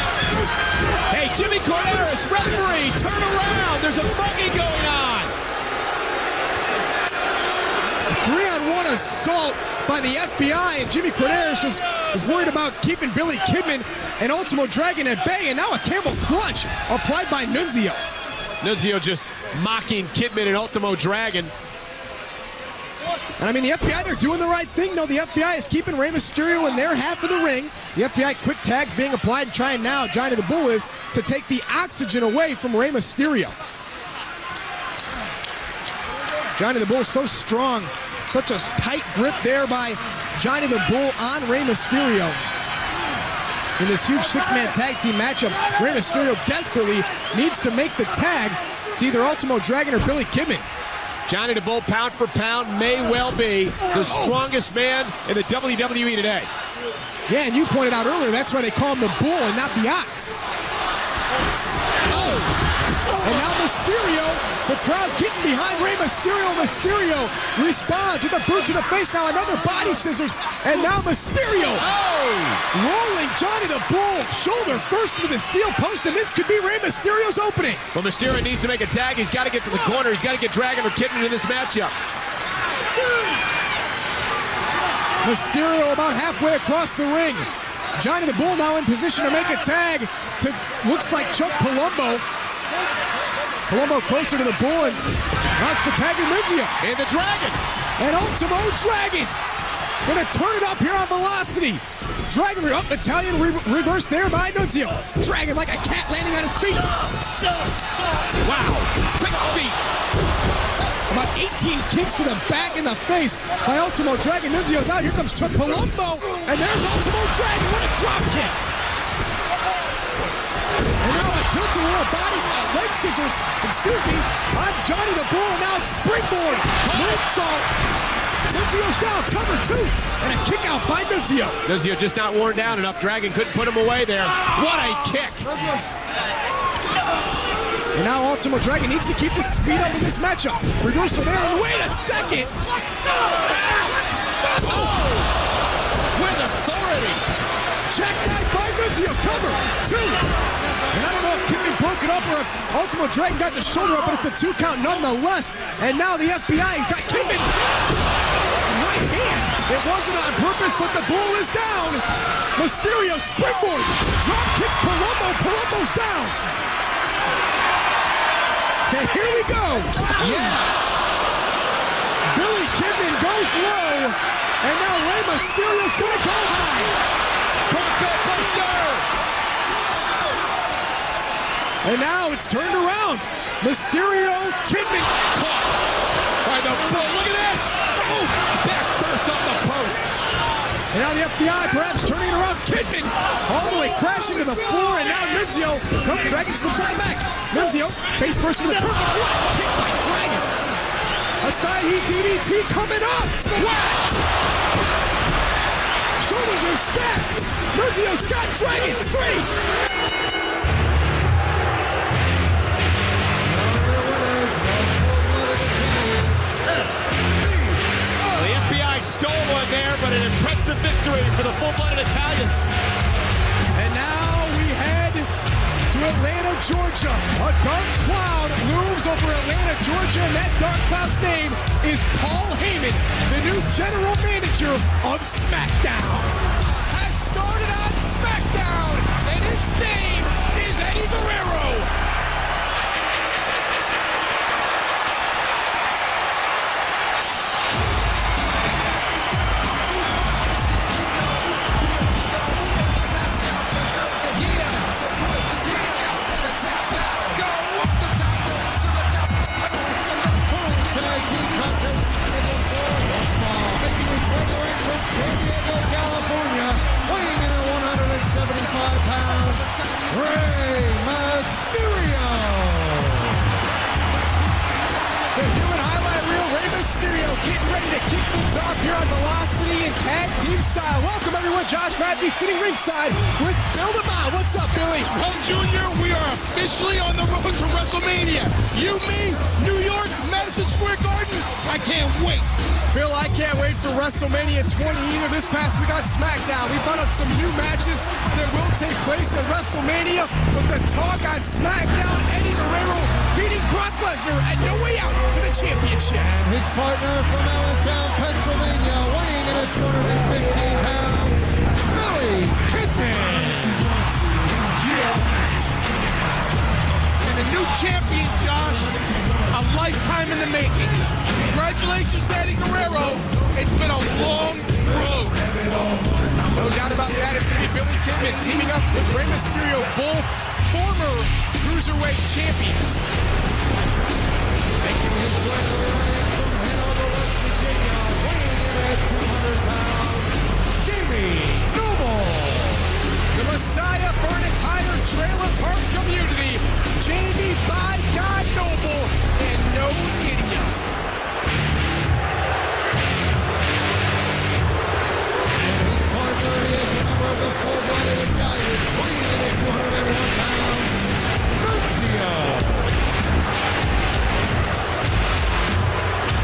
Hey, Jimmy Corderas, referee, turn around. There's a buggy going on. 3-on-1 assault by the FBI, and Jimmy Corderas was worried about keeping Billy Kidman and Ultimo Dragon at bay, and now a camel clutch applied by Nunzio. Nunzio just mocking Kidman and Ultimo Dragon. And I mean, the FBI, they're doing the right thing, though. The FBI is keeping Rey Mysterio in their half of the ring. The FBI quick tags being applied, and trying now, Johnny the Bull is, to take the oxygen away from Rey Mysterio. Johnny the Bull is so strong. Such a tight grip there by Johnny the Bull on Rey Mysterio. In this huge six-man tag team matchup, Rey Mysterio desperately needs to make the tag to either Ultimo Dragon or Billy Kidman. Johnny the Bull, pound for pound, may well be the strongest man in the WWE today. Yeah, and you pointed out earlier, that's why they call him the Bull and not the Ox. And now Mysterio, the crowd getting behind Rey Mysterio. Mysterio responds with a boot to the face. Now another body scissors. And now Mysterio rolling Johnny the Bull shoulder first into the steel post. And this could be Rey Mysterio's opening. Well, Mysterio needs to make a tag. He's got to get to the corner. He's got to get Dragon or Kidman in this matchup. Mysterio about halfway across the ring. Johnny the Bull now in position to make a tag to, looks like Chuck Palumbo. Palumbo closer to the Bull and wants the tag to Nunzio. And the Dragon. And Ultimo Dragon. Gonna turn it up here on Velocity. Dragon up, Italian reverse there by Nunzio. Dragon like a cat landing on his feet. Wow, quick feet. About 18 kicks to the back and the face by Ultimo Dragon. Nunzio's out. Here comes Chuck Palumbo. And there's Ultimo Dragon. What a drop kick. And now a tilt-a-whirl body, leg scissors, on Johnny the Bull. And now springboard. Moonsault. Nunzio's down. Cover two. And a kick out by Nunzio. Nunzio just not worn down enough. Dragon couldn't put him away there. What a kick. And now Ultimo Dragon needs to keep the speed up in this matchup. Reversal there, and wait a second! With authority! Jackknife by Nunzio, cover, two! And I don't know if Kidman broke it up or if Ultimo Dragon got the shoulder up, but it's a 2 count nonetheless. And now the FBI, he's got Kidman! Right hand! It wasn't on purpose, but the Bull is down! Mysterio springboards, drop kicks Palumbo, Palumbo's down! And here we go. Yeah. Billy Kidman goes low. And now Rey Mysterio's going to go high. Buster. And now it's turned around. Mysterio, Kidman. Caught by the Bull. Look at this. Oh, back first on the post. And now the FBI perhaps turning it around. Kidman all the way crashing to the floor. And now Nunzio. Nope, Dragon slips on the back. Nunzio face first with a turn. What a kick by Dragon. A side heat DDT coming up. What? Shoulders are stacked. Nunzio's got Dragon. 3. Stole one there, but an impressive victory for the full-blooded Italians. And now we head to Atlanta, Georgia. A dark cloud looms Studios over Atlanta, Georgia, and that dark cloud's name is Paul Heyman, the new general manager of SmackDown. Has started on SmackDown, and its name is Eddie Guerrero. San Diego, California, weighing in at 175 pounds, Rey Mysterio. The human highlight reel, Rey Mysterio, getting ready to kick things off here on Velocity in tag team style. Welcome everyone, Josh Matthews sitting ringside with Bill DeMott. What's up, Billy? Well, Junior, we are officially on the road to WrestleMania. You, me, New York, Madison Square Garden. I can't wait. Bill, I can't wait for WrestleMania 20 either. This past week on SmackDown, we found out some new matches that will take place at WrestleMania. But the talk on SmackDown, Eddie Guerrero beating Brock Lesnar at No Way Out for the championship. And his partner from Allentown, Pennsylvania, weighing in at 215 pounds, Billy Kidman. And a new champion, Josh. A lifetime in the making. Congratulations to Eddie Guerrero. It's been a long road. No doubt about that. It's going to be Billy Kidman teaming up with Rey Mysterio, both former Cruiserweight champions. Making his way from Hanover, West Virginia, weighing in at 200 pounds, Jamie Noble. The Messiah for an entire trailer park community, Jamie by God Noble, and no idiot. And his partner is a member of the full-blooded Italians, weighing in at 201 pounds, Nunzio.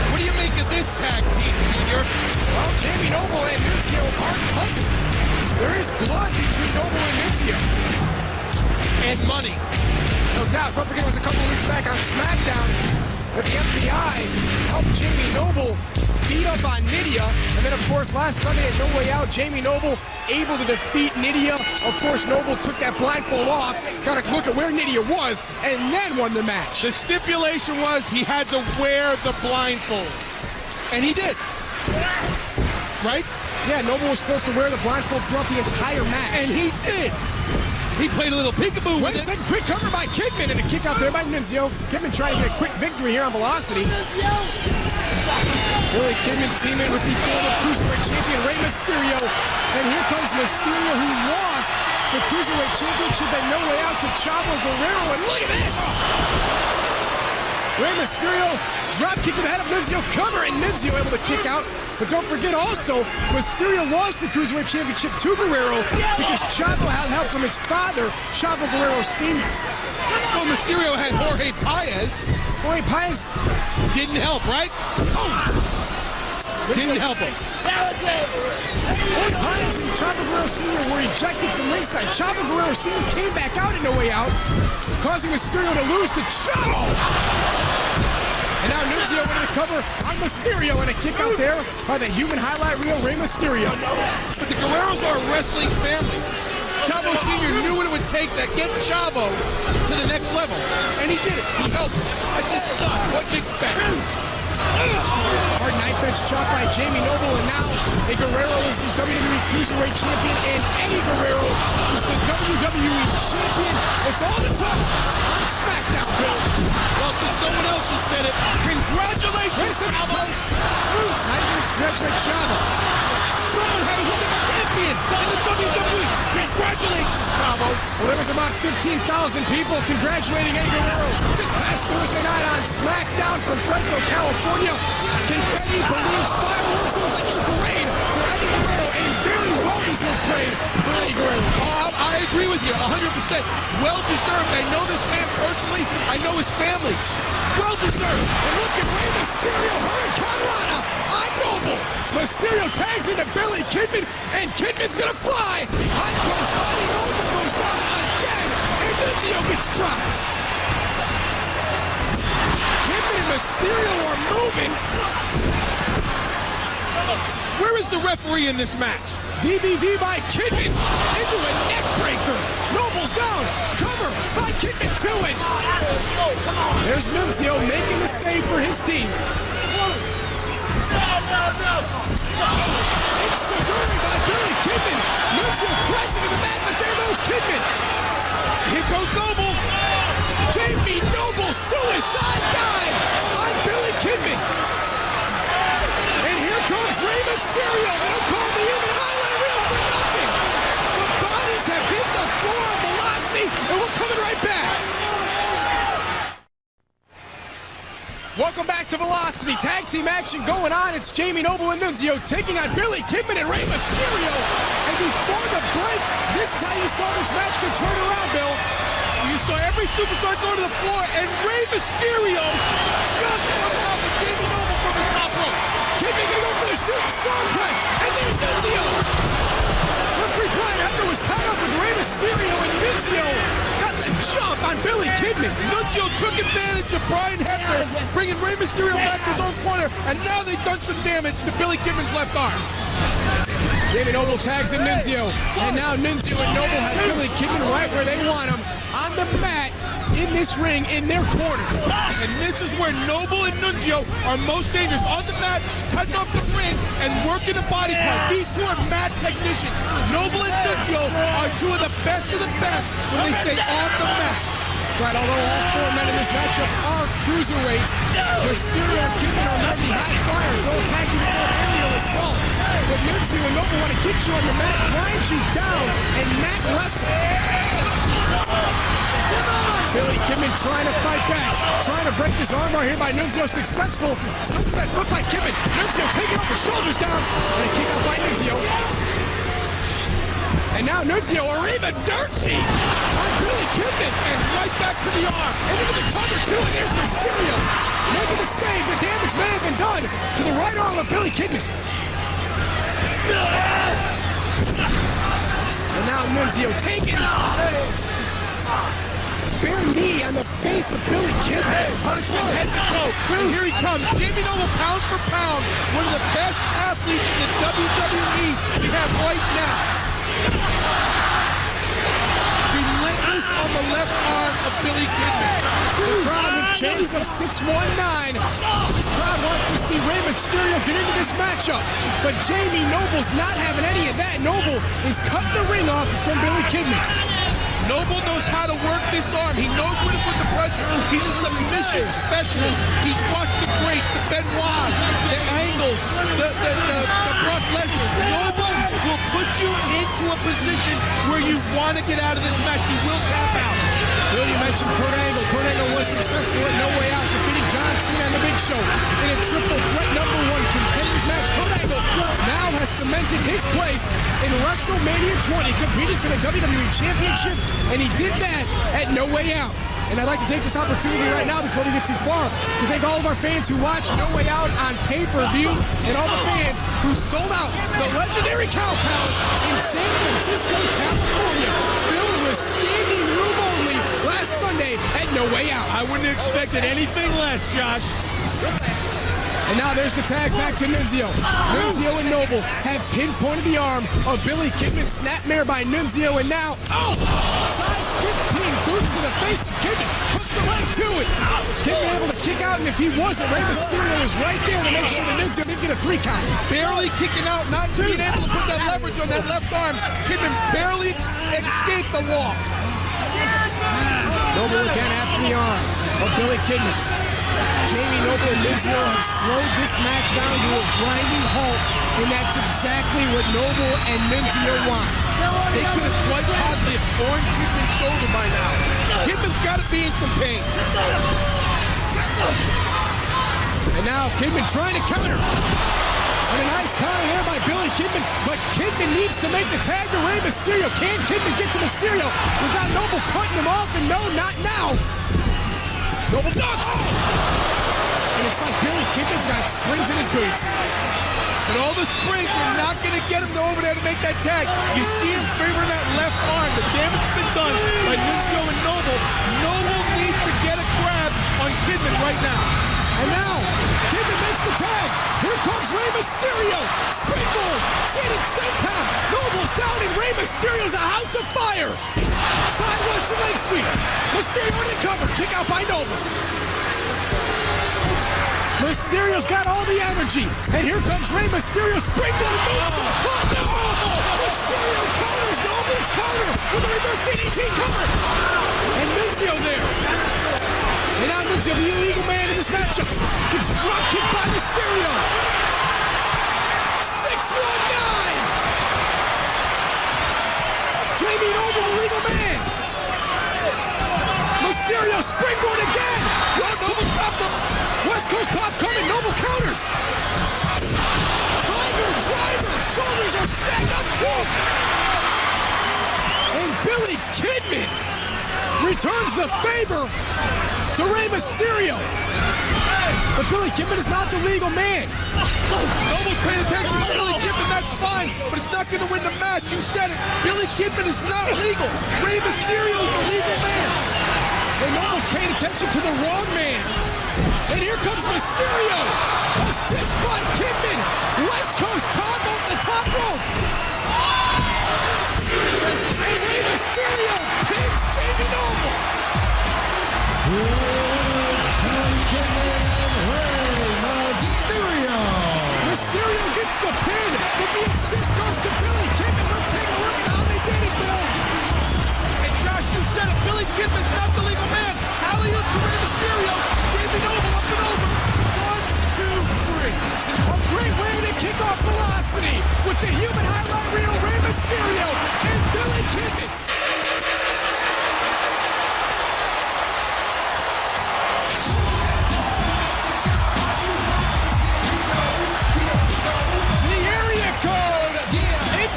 What do you make of this tag team, Junior? Well, Jamie Noble and Nunzio are cousins. There is blood between Noble and Nunzio. And money. No doubt. Don't forget it was a couple of weeks back on SmackDown that the FBI helped Jamie Noble beat up on Nydia. And then, of course, last Sunday at No Way Out, Jamie Noble able to defeat Nydia. Of course, Noble took that blindfold off, got a look at where Nydia was, and then won the match. The stipulation was he had to wear the blindfold. And he did. Right? Yeah, Noble was supposed to wear the blindfold throughout the entire match. And he did. He played a little peekaboo Wait with a second, quick cover by Kidman and a kick out there by Nunzio. Kidman trying to get a quick victory here on Velocity. Billy Kidman teaming with the former Cruiserweight champion Rey Mysterio. And here comes Mysterio, who lost the Cruiserweight championship at No Way Out to Chavo Guerrero. And look at this! Rey Mysterio drop kick to the head of Nunzio, cover, and Nunzio able to kick out. But don't forget also, Mysterio lost the Cruiserweight Championship to Guerrero because Chavo had help from his father, Chavo Guerrero Sr. Well, Mysterio had Jorge Paez. Jorge Paez Didn't help, right? Didn't help him. Jorge Paez and Chavo Guerrero Sr. were ejected from ringside. Chavo Guerrero Sr. came back out at No Way Out, causing Mysterio to lose to Chavo. And now Nunzio into the cover on Mysterio and a kick out there by the human highlight reel, Rey Mysterio. But the Guerreros are a wrestling family. Chavo Sr. knew what it would take to get Chavo to the next level. And he did it. He helped. That's his son. What do you expect? Hard knife edge chop by Jamie Noble, and now a Guerrero is the WWE Cruiserweight Champion, and Eddie Guerrero is the WWE Champion. It's all the talk on SmackDown, Bill. Well, since no one else has said it, congratulations, Chavo. Congratulations, Chavo. Someone had who's a champion in the WWE. Congratulations, Chavo. Well, there was about 15,000 people congratulating Eddie Guerrero this past Thursday night on SmackDown from Fresno, California. Confetti, balloons, fireworks. It was like a parade for Eddie Guerrero, a very well-deserved parade for Eddie Guerrero. I agree with you 100%. Well-deserved. I know this man personally. I know his family. Well-deserved. And look at Rey Mysterio, Hurricane Rana on Noble. Mysterio tags into Billy Kidman, and Kidman's gonna fly. High cross body, Noble goes down again, and Nunzio gets dropped. Mysterio are moving. Where is the referee in this match? DVD by Kidman into a neck breaker. Noble's down. Cover by Kidman to it. There's Nunzio making the save for his team. It's Seguri by Billy Kidman. Nunzio crashing to the mat, but there goes Kidman. Here goes Noble. Jamie Noble suicide dive on Billy Kidman. And here comes Rey Mysterio. They don't call the human highlight reel for nothing. The bodies have hit the floor on Velocity, and we're coming right back. Welcome back to Velocity. Tag team action going on. It's Jamie Noble and Nunzio taking on Billy Kidman and Rey Mysterio. And before the break, this is how you saw this match go turn around, Bill. You saw every superstar go to the floor, and Rey Mysterio jumps on top of Jamie Noble from the top rope. Kidman gonna go for the shooting star press, and there's Nunzio. Referee Brian Hebner was tied up with Rey Mysterio, and Nunzio got the jump on Billy Kidman. Nunzio took advantage of Brian Hebner, bringing Rey Mysterio back to his own corner, and now they've done some damage to Billy Kidman's left arm. Jamie Noble tags in Nunzio, and now Nunzio and Noble have Billy Kidman right where they want him, on the mat, in this ring, in their corner. And this is where Noble and Nunzio are most dangerous. On the mat, cutting off the ring, and working the body part. These two are mat technicians. Noble and Nunzio are two of the best when they stay on the mat. That's right, although all four men in this matchup are cruiserweights, Mysterio and Kidman are men the high flyers. They'll attack you with an aerial assault. But Nunzio and Noble want to get you on the mat, grind you down, and mat wrestle. Billy Kidman trying to fight back, trying to break this armbar here by Nunzio. Successful. Sunset foot by Kidman. Nunzio taking off the shoulders down, and a kick out by Nunzio. And now Nunzio, Arriba Dirty on Billy Kidman. And right back to the arm. And into the cover, too, and there's Mysterio. Making the save. The damage may have been done to the right arm of Billy Kidman. And now Nunzio taking bare knee on the face of Billy Kidman. Punishment head to toe. And here he comes. Jamie Noble, pound for pound, one of the best athletes in the WWE we have right now. Relentless on the left arm of Billy Kidman. The crowd with chants of 619. This crowd wants to see Rey Mysterio get into this matchup. But Jamie Noble's not having any of that. Noble is cutting the ring off from Billy Kidman. Noble knows how to work this arm. He knows where to put the pressure. He's a submission specialist. He's watched the breaks, the Benoits, the angles, the Brock Lesnar. Noble will put you into a position where you want to get out of this match. You will tap out. Bill, you mentioned Kurt Angle. Kurt Angle was successful at No Way Out, defeating John Cena on The Big Show in a triple threat #1 contenders match. Kurt Angle now has cemented his place in WrestleMania 20, competing for the WWE Championship, and he did that at No Way Out. And I'd like to take this opportunity right now, before we get too far, to thank all of our fans who watched No Way Out on pay-per-view, and all the fans who sold out the legendary Cow Palace in San Francisco, California. Bill was standing room only last Sunday at No Way Out. I wouldn't have expected anything less, Josh. And now there's the tag back to Nunzio. Nunzio and Noble have pinpointed the arm of Billy Kidman. Snapmare by Nunzio, and now, size 15 boots to the face of Kidman. Hooks the leg to it. Kidman able to kick out, and if he wasn't, Rey Mysterio was right there to make sure that Nunzio didn't get a 3 count. Barely kicking out, not being able to put that leverage on that left arm. Kidman barely escaped the loss. Noble again after the arm of Billy Kidman. Jamie Noble and Nunzio have slowed this match down to a grinding halt, and that's exactly what Noble and Nunzio want. They could have quite possibly torn Kidman's shoulder by now. Kidman's got to be in some pain. And now Kidman trying to counter. And a nice counter there by Billy Kidman, but Kidman needs to make the tag to Rey Mysterio. Can Kidman get to Mysterio without Noble cutting him off? And no, not now. Noble ducks! And it's like Billy Kidman's got springs in his boots. And all the springs are not going to get him over there to make that tag. You see him favoring that left arm. The damage has been done by Nunzio and Noble. Noble needs to get a grab on Kidman right now. And tag. Here comes Rey Mysterio. Springboard. Shannon senton. Noble's down and Rey Mysterio's a house of fire. Side rush to leg sweep. Mysterio under the cover. Kick out by Noble. Mysterio's got all the energy. And here comes Rey Mysterio. Springboard moonsault. Caught. No! Mysterio counters. Noble's counter with a reverse DDT cover. And Nunzio there. And now Nunzio, the illegal man in this matchup, gets drop kicked by Mysterio. 619. Jamie Noble, the legal man. Mysterio springboard again. West Coast pop coming. Noble counters. Tiger driver. Shoulders are stacked up too. And Billy Kidman returns the favor to Rey Mysterio. But Billy Kidman is not the legal man. Noble's paying attention to Billy Kidman, that's fine, but it's not going to win the match. You said it. Billy Kidman is not legal. Rey Mysterio is the legal man. And Noble's paying attention to the wrong man. And here comes Mysterio. Assist by Kidman. West Coast pop off the top rope. And Rey Mysterio pins Jamie Noble. Mysterio gets the pin, but the assist goes to Billy Kidman. Let's take a look at how they did it, Bill. And Josh, you said it. Billy Kidman's not the legal man. Alley-oop to Rey Mysterio. Jamie Noble up and over. 1, 2, 3. A great way to kick off Velocity with the human highlight reel, Rey Mysterio and Billy Kidman.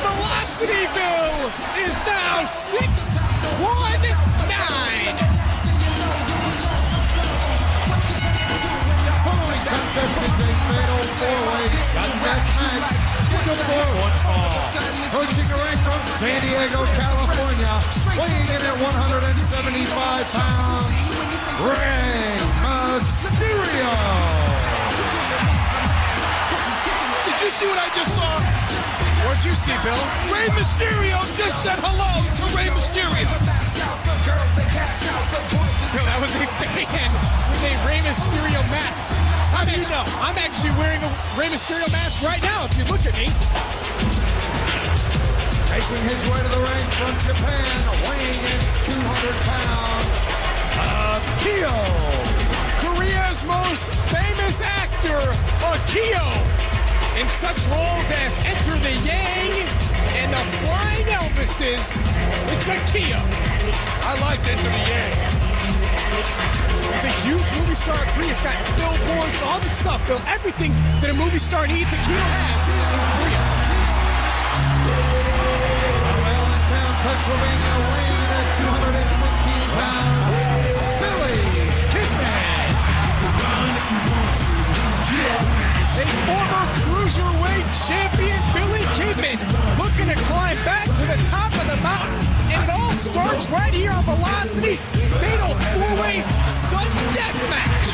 Velocityville is now 619. Following contest is a fatal four-way death match with a 4-1 fall. Approaching the ring from San Diego, California, weighing in at 175 pounds, Rey Mysterio. Did you see what I just saw? What'd you see, Bill? Rey Mysterio just said hello to Rey Mysterio. So that was a fan with a Rey Mysterio mask. How do you know? I'm actually wearing a Rey Mysterio mask right now, if you look at me. Making his way to the ring from Japan, weighing in 200 pounds, Akio. Korea's most famous actor, Akio. In such roles as Enter the Yang and the Flying Elvises, it's Akio. I like Enter the Yang. He's a huge movie star in Korea. He's got billboards, all the stuff, Bill. Everything that a movie star needs, Akio has in Korea. Allentown, Pennsylvania, weighing in at 215 pounds, Billy Kidman. A former Cruiserweight champion, Billy Kidman, looking to climb back to the top of the mountain, and it all starts right here on Velocity. Fatal four-way sudden death match.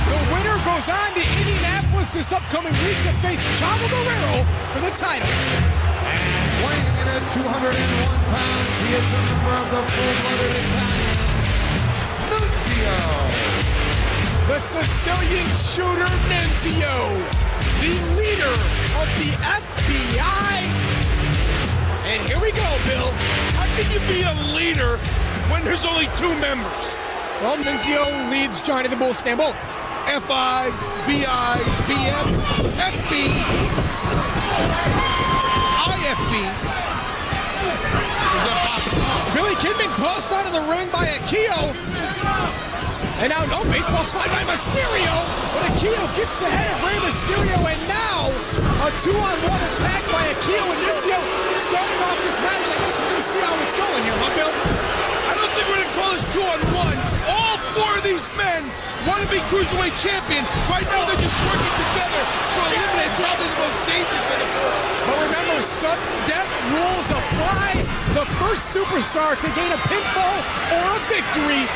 The winner goes on to Indianapolis this upcoming week to face Chavo Guerrero for the title. And weighing in at 201 pounds, he is a member of the full-blooded Italians, Nunzio. The Sicilian shooter Nunzio, the leader of the FBI. And here we go, Bill. How can you be a leader when there's only 2 members? Well, Nunzio leads Johnny the Bull Stambo. F.I., B.I., B.F., F.B., I.F.B. Is that boxing? Billy Kidman tossed out of the ring by Akio. And now, no baseball slide by Mysterio, but Akio gets the head of Rey Mysterio, and now a 2-on-1 attack by Akio and Nunzio starting off this match. I guess we're going to see how it's going here, huh, Bill? I don't think we're going to call this 2-on-1. All 4 of these men want to be Cruiserweight champion. Right now, they're just working together to eliminate probably the most dangerous of the 4. But remember, sudden death rules apply. The first superstar to gain a pinfall or a victory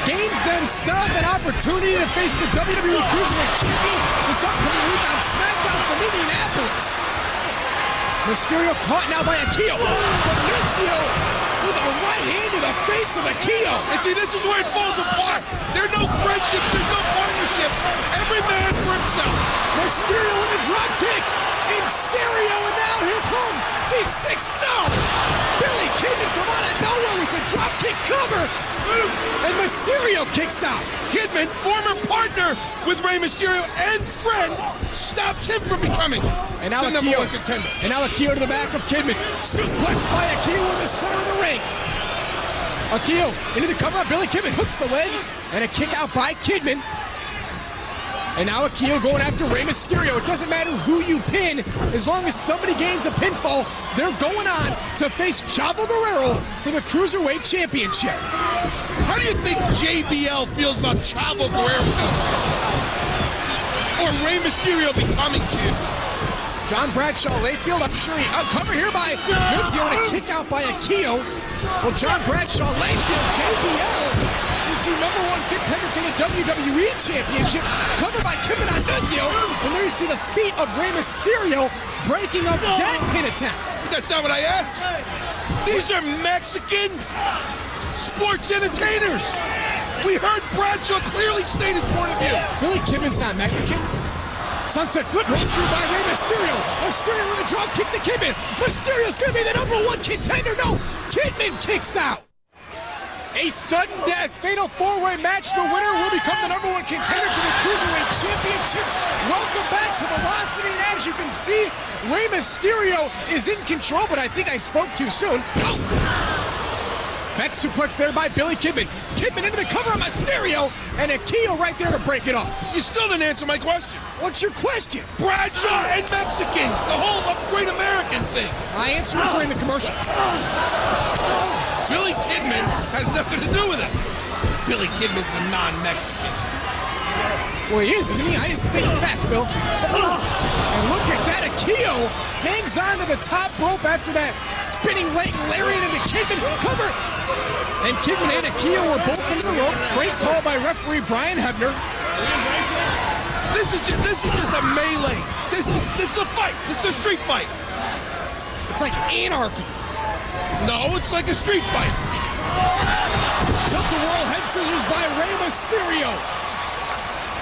gains themselves an opportunity to face the WWE Cruiserweight Champion this upcoming week on SmackDown from Indianapolis. Mysterio caught now by Akio, but Nunzio with a right hand to the face of Akio. And see, this is where it falls apart. There are no friendships, there's no partnerships. Every man for himself. Mysterio with a drop kick in stereo, and now here comes the sixth. No! Billy Kidman from out of nowhere with the drop kick cover, and Mysterio kicks out. Kidman, former partner with Rey Mysterio and friend, stops him from becoming and now the number one contender. And now Akio to the back of Kidman. Suplex by Akio in the center of the ring. Akio into the cover of Billy Kidman, hooks the leg, and a kick out by Kidman. And now Akio going after Rey Mysterio. It doesn't matter who you pin, as long as somebody gains a pinfall, they're going on to face Chavo Guerrero for the Cruiserweight Championship. How do you think JBL feels about Chavo Guerrero being champion? Or Rey Mysterio becoming champion? John Bradshaw Layfield, I'm sure he cover here by Nunzio, and a kick out by Akio. Well, John Bradshaw Layfield, JBL, is the number one contender for the WWE Championship, covered by Kidman on Nunzio. And there you see the feet of Rey Mysterio breaking up that pin attempt. But that's not what I asked. These are Mexican sports entertainers. We heard Bradshaw clearly state his point of view. Billy Kidman's not Mexican. Sunset flip rolled through by Rey Mysterio. Mysterio with a drop kick to Kidman. Mysterio's gonna be the number one contender. No, Kidman kicks out. A sudden death, fatal four-way match. The winner will become the number one contender for the Cruiserweight Championship. Welcome back to Velocity, and as you can see, Rey Mysterio is in control, but I think I spoke too soon. Oh. Back suplex there by Billy Kidman. Kidman into the cover of Mysterio, and Akio right there to break it up. You still didn't answer my question. What's your question? Bradshaw and Mexicans, the whole Great American thing. I answered it during the commercial. Billy Kidman has nothing to do with it. Billy Kidman's a non-Mexican. Well, he is, isn't he? I just state facts, Bill. And look at that. Akio hangs on to the top rope after that spinning leg lariat into Kidman. Cover. And Kidman and Akio were both into the ropes. Great call by referee Brian Hebner. This is just a melee. This is a fight. This is a street fight. It's like anarchy. No, it's like a street fight. Tilt-a-whirl head scissors by Rey Mysterio.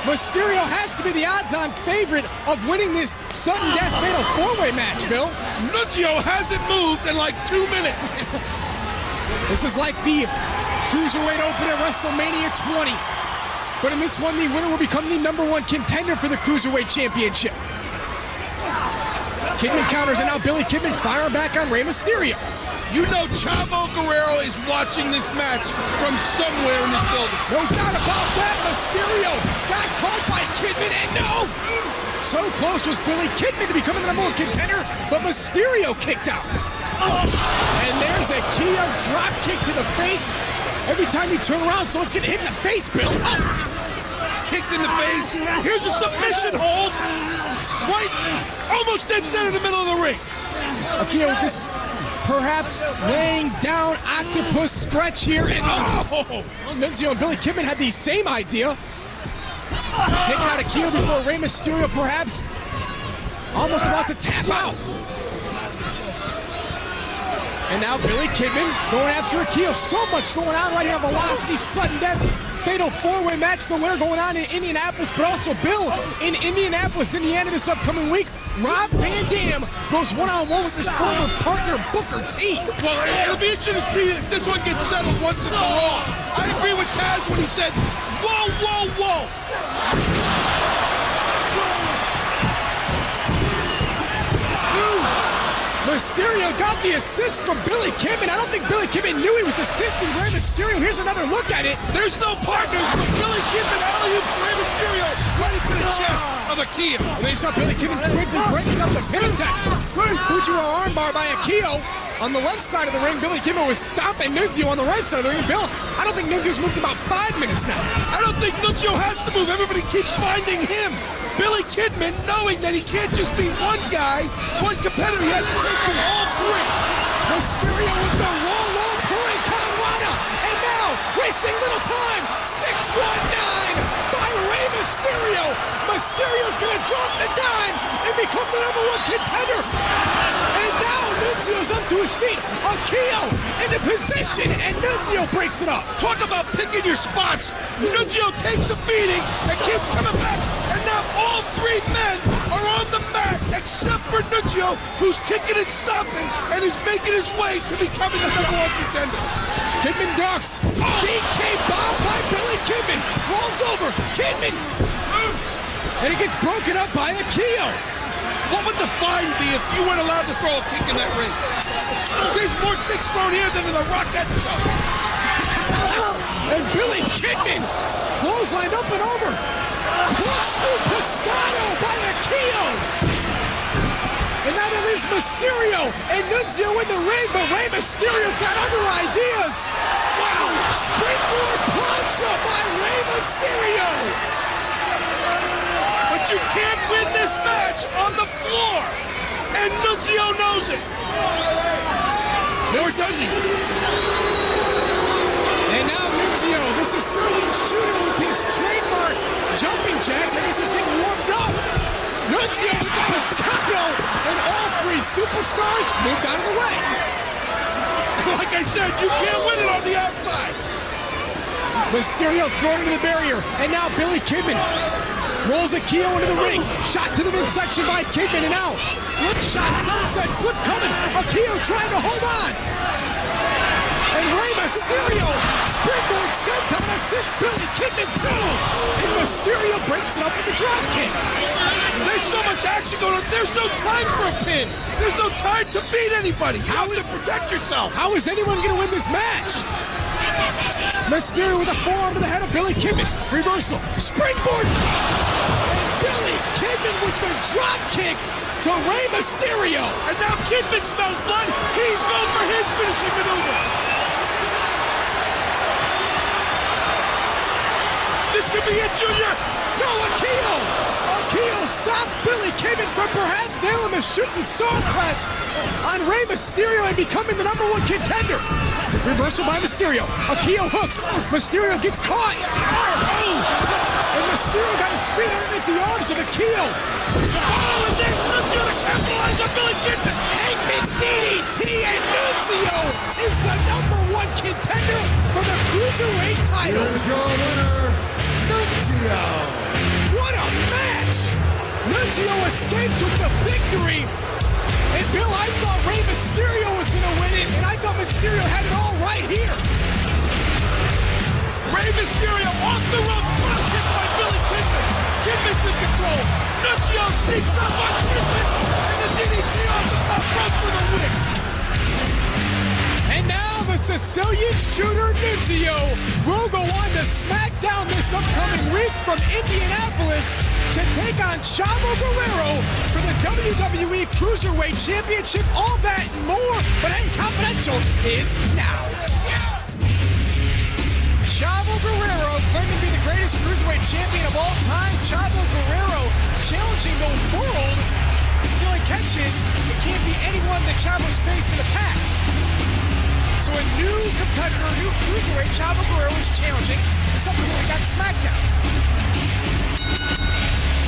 Mysterio has to be the odds-on favorite of winning this sudden death fatal four-way match, Bill. Nunzio hasn't moved in like 2 minutes. This is like the Cruiserweight Open at WrestleMania 20. But in this one, the winner will become the number one contender for the Cruiserweight Championship. Kidman counters, and now Billy Kidman firing back on Rey Mysterio. You know Chavo Guerrero is watching this match from somewhere in this building. No doubt about that. Mysterio got caught by Kidman, and no! So close was Billy Kidman to becoming the number one contender, but Mysterio kicked out. And there's a Akio drop kick to the face. Every time you turn around, someone's getting hit in the face, Bill. Kicked in the face. Here's a submission hold. Right, almost dead center in the middle of the ring. Akio with this perhaps laying down octopus stretch here, and Nunzio and Billy Kidman had the same idea. Taking out Akio before Rey Mysterio perhaps almost about to tap out. And now Billy Kidman going after Akio. So much going on right here on Velocity, sudden death. Fatal four-way match, the winner going on in Indianapolis, but also Bill in Indianapolis, Indiana this upcoming week. Rob Van Dam goes one-on-one with his former partner, Booker T. Well, it'll be interesting to see if this one gets settled once and for all. I agree with Taz when he said, whoa, whoa, whoa. Mysterio got the assist from Billy Kidman. I don't think Billy Kidman knew he was assisting Rey Mysterio. Here's another look at it. There's no partners, but Billy Kidman alley-oops Rey Mysterio right into the chest of Akio. And then you saw Billy Kidman quickly breaking up the pin attempt. Fujiro armbar by Akio. On the left side of the ring, Billy Kidman was stopping Nunzio on the right side of the ring. Bill, I don't think Nunzio's moved about 5 minutes now. I don't think Nunzio has to move. Everybody keeps finding him. Billy Kidman, knowing that he can't just be one guy, one competitor, he has to take on all three. Mysterio with the roll-up Hurricane Rana. And now, wasting little time. 619 by Rey Mysterio. Mysterio's gonna drop the dime and become the #1 contender. And now Nunzio's up to his feet. Akio into position, and Nunzio breaks it up. Talk about picking your spots. Nunzio takes a beating and keeps coming back. And now all three men are on the mat, except for Nunzio, who's kicking and stomping, and is making his way to becoming the #1 contender. Kidman ducks. BK bomb by Billy Kidman. Rolls over. Kidman. And it gets broken up by Akio. What would the fine be if you weren't allowed to throw a kick in that ring? There's more kicks thrown here than in the Rockette show. And Billy Kidman clotheslined up and over. Corkscrew Pescado by Akio. And now that leaves Mysterio and Nunzio in the ring, but Rey Mysterio's got other ideas. Wow! Springboard plancha by Rey Mysterio. But you can't win this match on the floor. And Nunzio knows it. Or does he? And now Nunzio, the Sicilian shooter with his trademark jumping jacks. I guess he's getting warmed up. Nunzio with the Pescado, and all three superstars moved out of the way. Like I said, you can't win it on the outside. Mysterio thrown into the barrier, and now Billy Kidman rolls Akio into the ring. Shot to the midsection by Kidman, and now slingshot sunset flip coming. Akio trying to hold on. And Rey Mysterio, springboard senton assists Billy Kidman too. And Mysterio breaks it up with the drop kick. There's so much action going on. There's no time for a pin. There's no time to beat anybody. You have to protect yourself. How is anyone going to win this match? Mysterio with a forearm to the head of Billy Kidman. Reversal. Springboard. And Billy Kidman with the drop kick to Rey Mysterio. And now Kidman smells blood. He's going for his finishing maneuver. This could be it, Junior. No, Akio. Akio stops Billy Kidman from perhaps nailing the shooting star press on Rey Mysterio and becoming the #1 contender. Reversal by Mysterio. Akio hooks. Mysterio gets caught. And Mysterio got his feet underneath the arms of Akio. Oh, and there's Nunzio to capitalize on Billy Kidman. Hangman DDT, and Nunzio is the #1 contender for the Cruiserweight title. Here's your winner, Nunzio. What a match! Nunzio escapes with the victory. And Bill, I thought Rey Mysterio was going to win it, and I thought Mysterio had it all right here. Rey Mysterio off the rope, drop kick by Billy Kidman. Kidman's in control. Nunzio sneaks up on Kidman, and the DDT off the top rope for the win. And now the Sicilian shooter Nunzio will go on to SmackDown this upcoming week from Indianapolis to take on Chavo Guerrero for the WWE Cruiserweight Championship. All that and more, but hey, Confidential is now. Chavo Guerrero, claiming to be the greatest Cruiserweight champion of all time. Chavo Guerrero challenging the world. The only catch is it can't be anyone that Chavo's faced in the past. So a new competitor, a new Cruiserweight, Chavo Guerrero is challenging, and something we got SmackDown.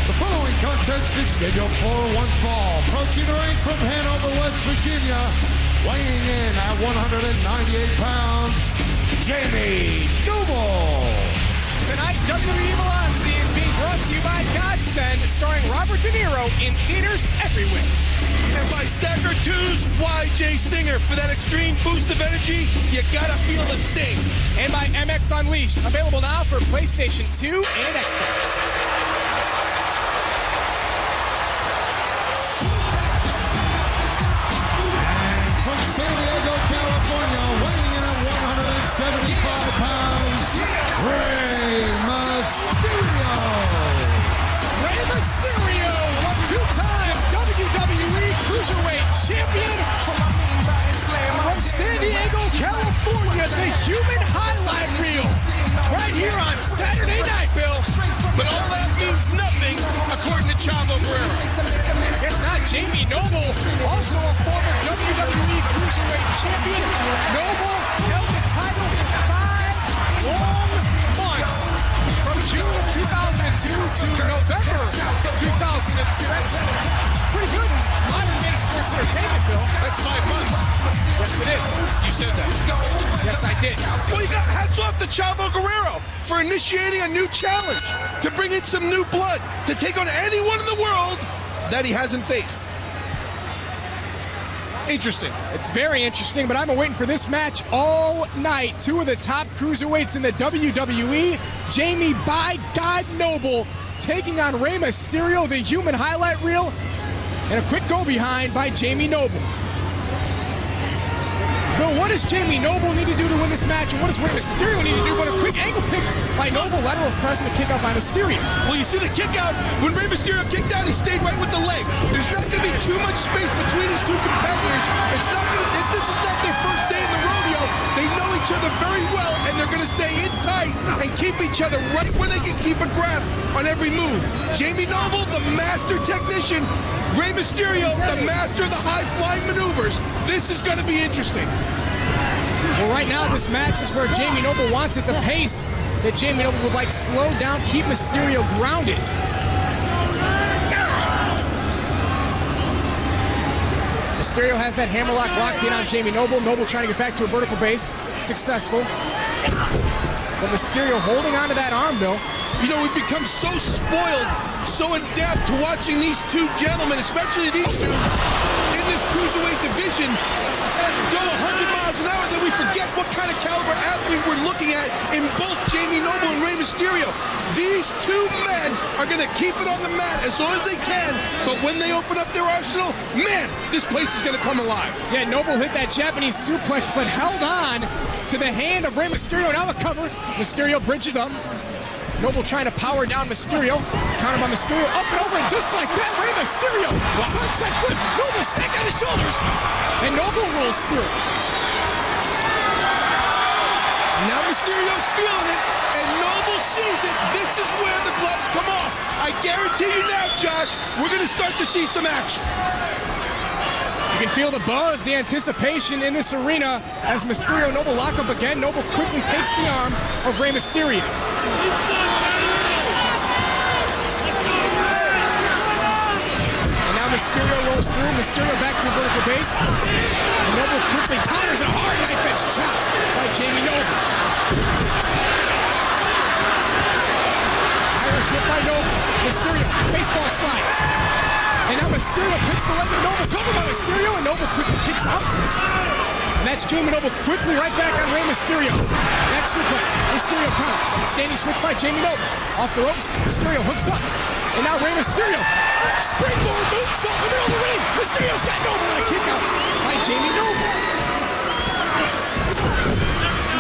The following contest is scheduled for one fall. Approaching the ring from Hanover, West Virginia, weighing in at 198 pounds, Jamie Noble. Tonight, WWE Velocity is being brought to you by Godsend, starring Robert De Niro in theaters everywhere. And by Stagger 2's YJ Stinger. For that extreme boost of energy, you gotta feel the sting. And by MX Unleashed, available now for PlayStation 2 and Xbox. From San Diego, California, weighing in at 175 pounds, Rey Mysterio. Rey Mysterio, a two-time WWE Cruiserweight champion from San Diego, California, the human highlight reel, right here on Saturday Night, Bill. But all that means nothing, according to Chavo Guerrero. It's not Jamie Noble, also a former WWE Cruiserweight champion. Noble held the title for 5 to November 2002. That's pretty good modern day sports entertainment, Bill. That's 5 months. Yes, it is. You said that. Yes, I did. Well, you got hats off to Chavo Guerrero for initiating a new challenge, to bring in some new blood, to take on anyone in the world that he hasn't faced. Interesting. It's very interesting, but I've been waiting for this match all night. Two of the top cruiserweights in the WWE, Jamie "by God" Noble taking on Rey Mysterio, the human highlight reel, and a quick go-behind by Jamie Noble. Bill, what does Jamie Noble need to do to win this match, and what does Rey Mysterio need to do? What a quick ankle pick by Noble, lateral press, and a kick out by Mysterio. Well, you see the kick out, when Rey Mysterio kicked out, he stayed right with the leg. There's not going to be too much space between these two competitors. It's not going to, if this is not their first day in the rodeo, they know each other very well, and they're going to stay in tight and keep each other right where they can keep a grasp on every move. Jamie Noble, the master technician. Rey Mysterio, the master of the high-flying maneuvers. This is going to be interesting. Well, right now, this match is where Jamie Noble wants it. The pace that Jamie Noble would like slow down, keep Mysterio grounded. Mysterio has that hammerlock locked in on Jamie Noble. Noble trying to get back to a vertical base. Successful. But Mysterio holding onto that arm, Bill. You know, we've become so spoiled, so adept to watching these two gentlemen, especially these two, in this cruiserweight division, go 100 miles an hour, then we forget what kind of caliber athlete we're looking at in both Jamie Noble and Rey Mysterio. These two men are going to keep it on the mat as long as they can, but when they open up their arsenal, man, this place is going to come alive. Yeah, Noble hit that Japanese suplex, but held on to the hand of Rey Mysterio. Now a cover. Mysterio bridges up. Noble trying to power down Mysterio. Counter by Mysterio. Up and over, and just like that, Rey Mysterio. Sunset flip. Noble stacked on his shoulders. And Noble rolls through. Now Mysterio's feeling it, and Noble sees it. This is where the gloves come off. I guarantee you now, Josh, we're going to start to see some action. You can feel the buzz, the anticipation in this arena as Mysterio and Noble lock up again. Noble quickly takes the arm of Rey Mysterio. And now Mysterio rolls through. Mysterio back to a vertical base. And Noble quickly counters a hard knife edge chop by Jamie Noble. Irish whip by Noble. Mysterio, baseball slide. And now Mysterio picks the leg of Noble, covered by Mysterio, and Noble quickly kicks out. And that's Jamie Noble quickly right back on Rey Mysterio. Next suplex, Mysterio counters. Standing switch by Jamie Noble. Off the ropes, Mysterio hooks up. And now Rey Mysterio, springboard moonsault in the middle of the ring. Mysterio's got Noble on a kick out by Jamie Noble.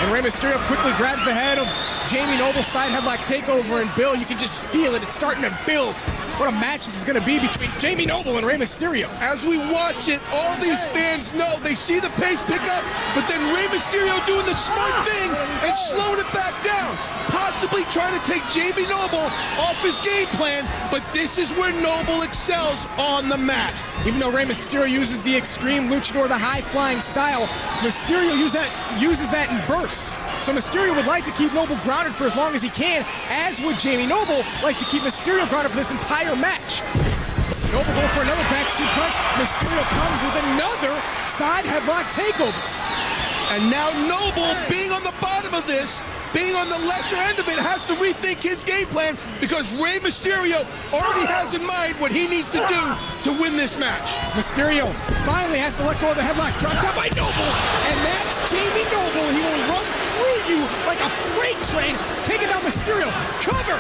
And Rey Mysterio quickly grabs the head of Jamie Noble, side headlock takeover, and Bill, you can just feel it. It's starting to build. What a match this is going to be between Jamie Noble and Rey Mysterio. As we watch it, all these fans know, they see the pace pick up, but then Rey Mysterio doing the smart thing and slowing it back down. Possibly trying to take Jamie Noble off his game plan, but this is where Noble excels on the mat. Even though Rey Mysterio uses the extreme luchador, the high-flying style, Mysterio uses that in bursts. So Mysterio would like to keep Noble grounded for as long as he can, as would Jamie Noble like to keep Mysterio grounded for this entire match. Noble going for another back suplex. Mysterio comes with another side headlock takeover. And now Noble, being on the bottom of this, being on the lesser end of it, has to rethink his game plan because Rey Mysterio already has in mind what he needs to do to win this match. Mysterio finally has to let go of the headlock, dropped out by Noble, and that's Jamie Noble. He will run through you like a freight train, taking down Mysterio. Cover!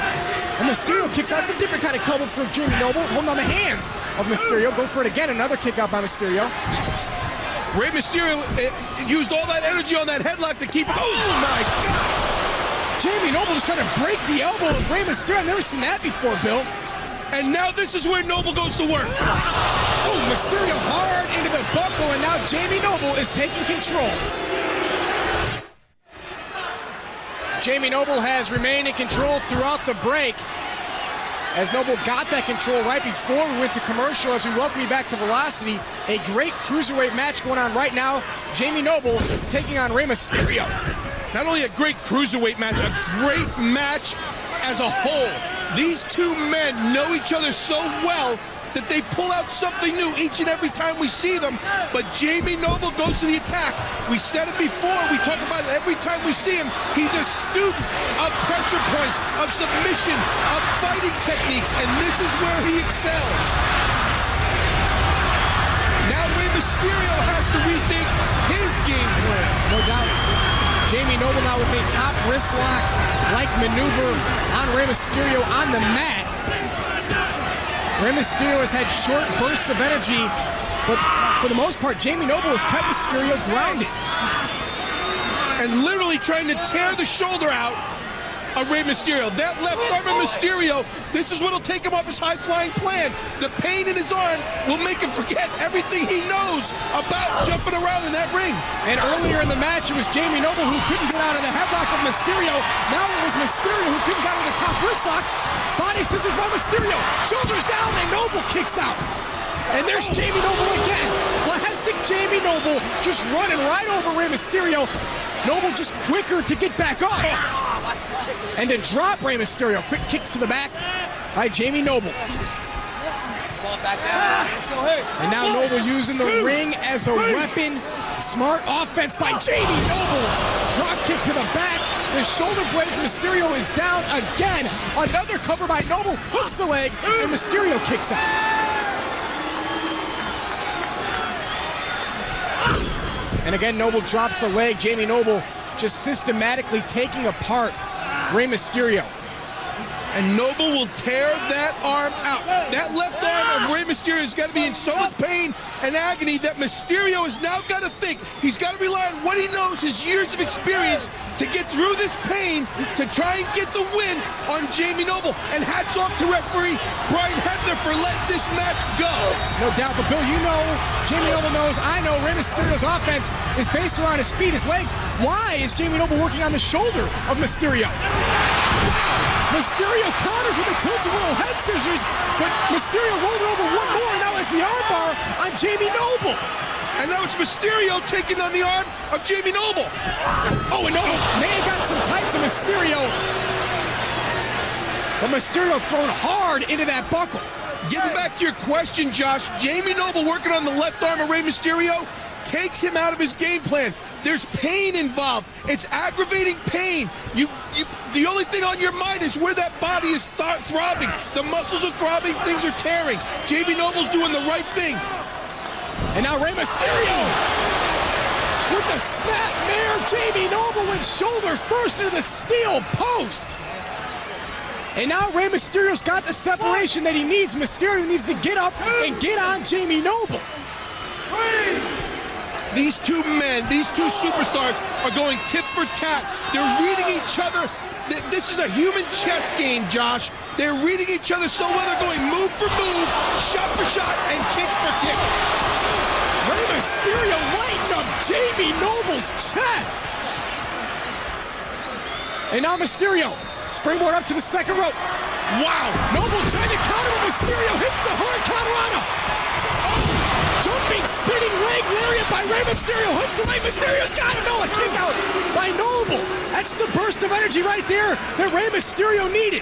And Mysterio kicks out. It's a different kind of cover for Jamie Noble, holding on the hands of Mysterio. Go for it again, another kick out by Mysterio. Rey Mysterio used all that energy on that headlock to keep it. Oh my God! Jamie Noble is trying to break the elbow of Rey Mysterio. I've never seen that before, Bill. And now this is where Noble goes to work. Oh, Mysterio hard into the buckle, and now Jamie Noble is taking control. Jamie Noble has remained in control throughout the break, as Noble got that control right before we went to commercial. As we welcome you back to Velocity, a great cruiserweight match going on right now. Jamie Noble taking on Rey Mysterio. Not only a great cruiserweight match, a great match as a whole. These two men know each other so well that they pull out something new each and every time we see them. But Jamie Noble goes to the attack. We said it before. We talk about it every time we see him. He's a student of pressure points, of submissions, of fighting techniques, and this is where he excels. Now Rey Mysterio has to rethink his game plan. No doubt. Jamie Noble now with a top wrist lock-like maneuver on Rey Mysterio on the mat. Rey Mysterio has had short bursts of energy, but for the most part, Jamie Noble has kept Mysterio grounded. And literally trying to tear the shoulder out of Rey Mysterio. That left arm of Mysterio, this is what'll take him off his high-flying plan. The pain in his arm will make him forget everything he knows about jumping around in that ring. And earlier in the match, it was Jamie Noble who couldn't get out of the headlock of Mysterio. Now it was Mysterio who couldn't get out of the top wrist lock. Body scissors by Mysterio. Shoulders down, and Noble kicks out. And there's Jamie Noble again. Classic Jamie Noble just running right over Rey Mysterio. Noble just quicker to get back up. And to drop Rey Mysterio. Quick kicks to the back by Jamie Noble. And now Noble using the ring as a weapon. Smart offense by Jamie Noble. Drop kick to the back. The shoulder blades. Mysterio is down again. Another cover by Noble. Hooks the leg. And Mysterio kicks out. And again, Noble drops the leg. Jamie Noble just systematically taking apart Rey Mysterio. And Noble will tear that arm out. That left arm of Rey Mysterio has got to be in so much pain and agony that Mysterio has now got to think. He's got to rely on what he knows, his years of experience, to get through this pain, to try and get the win on Jamie Noble. And hats off to referee Brian Hebner for letting this match go. No doubt, but Bill, you know, Jamie Noble knows, I know, Rey Mysterio's offense is based around his feet, his legs. Why is Jamie Noble working on the shoulder of Mysterio? Mysterio counters with a tilt-a-whirl head scissors, but Mysterio rolled it over one more and now has the armbar on Jamie Noble. And now it's Mysterio taking on the arm of Jamie Noble. Oh, and Noble may have got some tights of Mysterio, but Mysterio thrown hard into that buckle. Getting back to your question, Josh, Jamie Noble working on the left arm of Rey Mysterio takes him out of his game plan. There's pain involved. It's aggravating pain. The only thing on your mind is where that body is throbbing. The muscles are throbbing, things are tearing. Jamie Noble's doing the right thing. And now Rey Mysterio with the snapmare. Jamie Noble went shoulder first into the steel post. And now Rey Mysterio's got the separation that he needs. Mysterio needs to get up and get on Jamie Noble. These two men, these two superstars are going tit for tat. They're reading each other. This is a human chess game, Josh. They're reading each other so well. They're going move for move, shot for shot, and kick for kick. Rey Mysterio lighting up Jamie Noble's chest. And now Mysterio, springboard up to the second rope. Wow. Noble trying to counter, but Mysterio hits the hard counter. Jumping, spinning leg lariat by Rey Mysterio. Hooks the leg. Mysterio's got him. No, a kick out by Noble. That's the burst of energy right there that Rey Mysterio needed.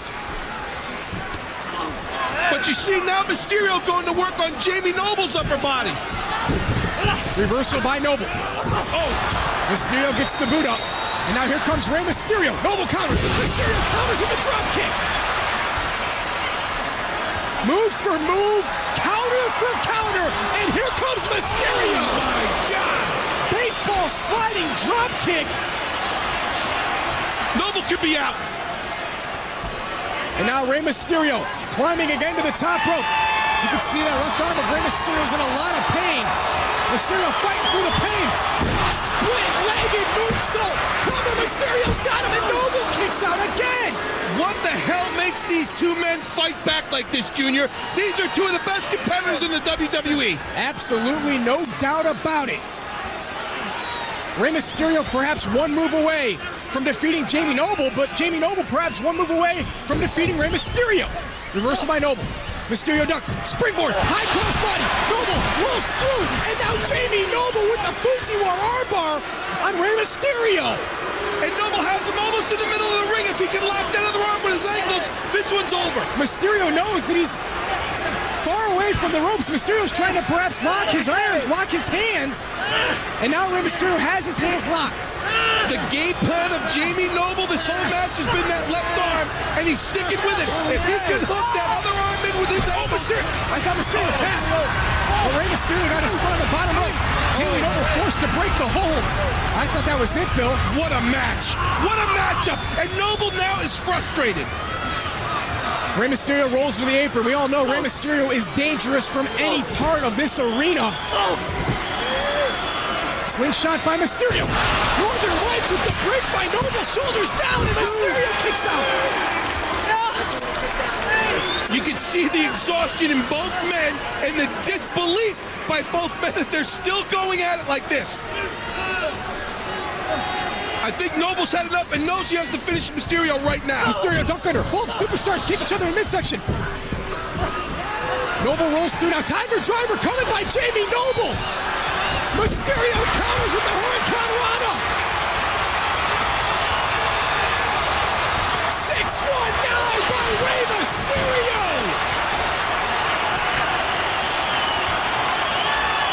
But you see now Mysterio going to work on Jamie Noble's upper body. Reversal by Noble. Oh. Mysterio gets the boot up. And now here comes Rey Mysterio. Noble counters. Mysterio counters with a drop kick. Move for move, counter for counter, and here comes Mysterio! Oh my God! Baseball sliding drop kick. Noble could be out. And now Rey Mysterio climbing again to the top rope. You can see that left arm of Rey Mysterio's in a lot of pain. Mysterio fighting through the pain. Split-legged moonsault. Cover, Mysterio's got him, and Noble kicks out again. What the hell makes these two men fight back like this, Junior? These are two of the best competitors in the WWE. Absolutely no doubt about it. Rey Mysterio perhaps one move away from defeating Jamie Noble, but Jamie Noble perhaps one move away from defeating Rey Mysterio. Reversal by Noble. Mysterio ducks, springboard, high cross body. Noble rolls through, and now Jamie Noble with the Fujiwara armbar on Rey Mysterio. and Noble has him almost in the middle of the ring. If he can lock that other arm with his ankles, this one's over. Mysterio knows that he's far away from the ropes. Mysterio's trying to perhaps lock his arms, lock his hands, and now Rey Mysterio has his hands locked. The game plan of Jamie Noble this whole match has been that left arm, and he's sticking with it. If he can hook that other arm in with his elbow. I thought Mysterio tapped. But Rey Mysterio got his foot on the bottom rope. Jamie Noble forced to break the hold. I thought that was it, Bill. What a match. What a matchup. And Noble now is frustrated. Rey Mysterio rolls for the apron. We all know Rey Mysterio is dangerous from any part of this arena. Slingshot by Mysterio. Northern Lights with the bridge by Noble. Shoulders down, and Mysterio kicks out. You can see the exhaustion in both men and the disbelief by both men that they're still going at it like this. I think Noble's had enough and knows he has to finish Mysterio right now. Mysterio duck under. Both superstars kick each other in midsection. Noble rolls through now. Tiger Driver coming by Jamie Noble. Mysterio counters with the Hurricane Rana. 619 by Rey Mysterio.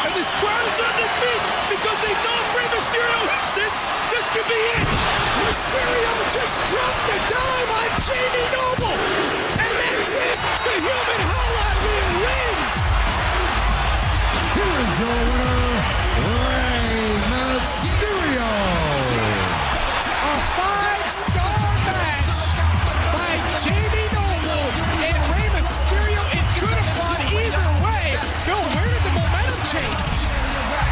And this crowd is on their feet because they know if Rey Mysterio hits this could be it. Mysterio just dropped the dime on Jamie Noble. And that's it. The Human Highlight Reel wins. Here is your winner, Rey Mysterio. A 5-star match by Jamie Noble and Rey Mysterio. It could have gone either way. Bill, where did the momentum change?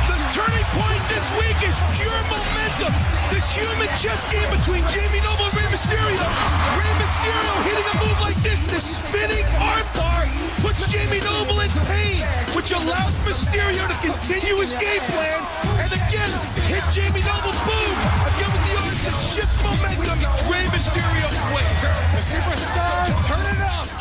The turning point this week is pure momentum. This human chess game between Jamie Noble and Rey Mysterio. Rey Mysterio hitting a move like this, the spinning armbar, puts Jamie Noble in pain, which allows Mysterio to continue his game plan, and again, hit Jamie Noble, boom! Again with the arm that shifts momentum, Rey Mysterio wins. The superstars turn it up.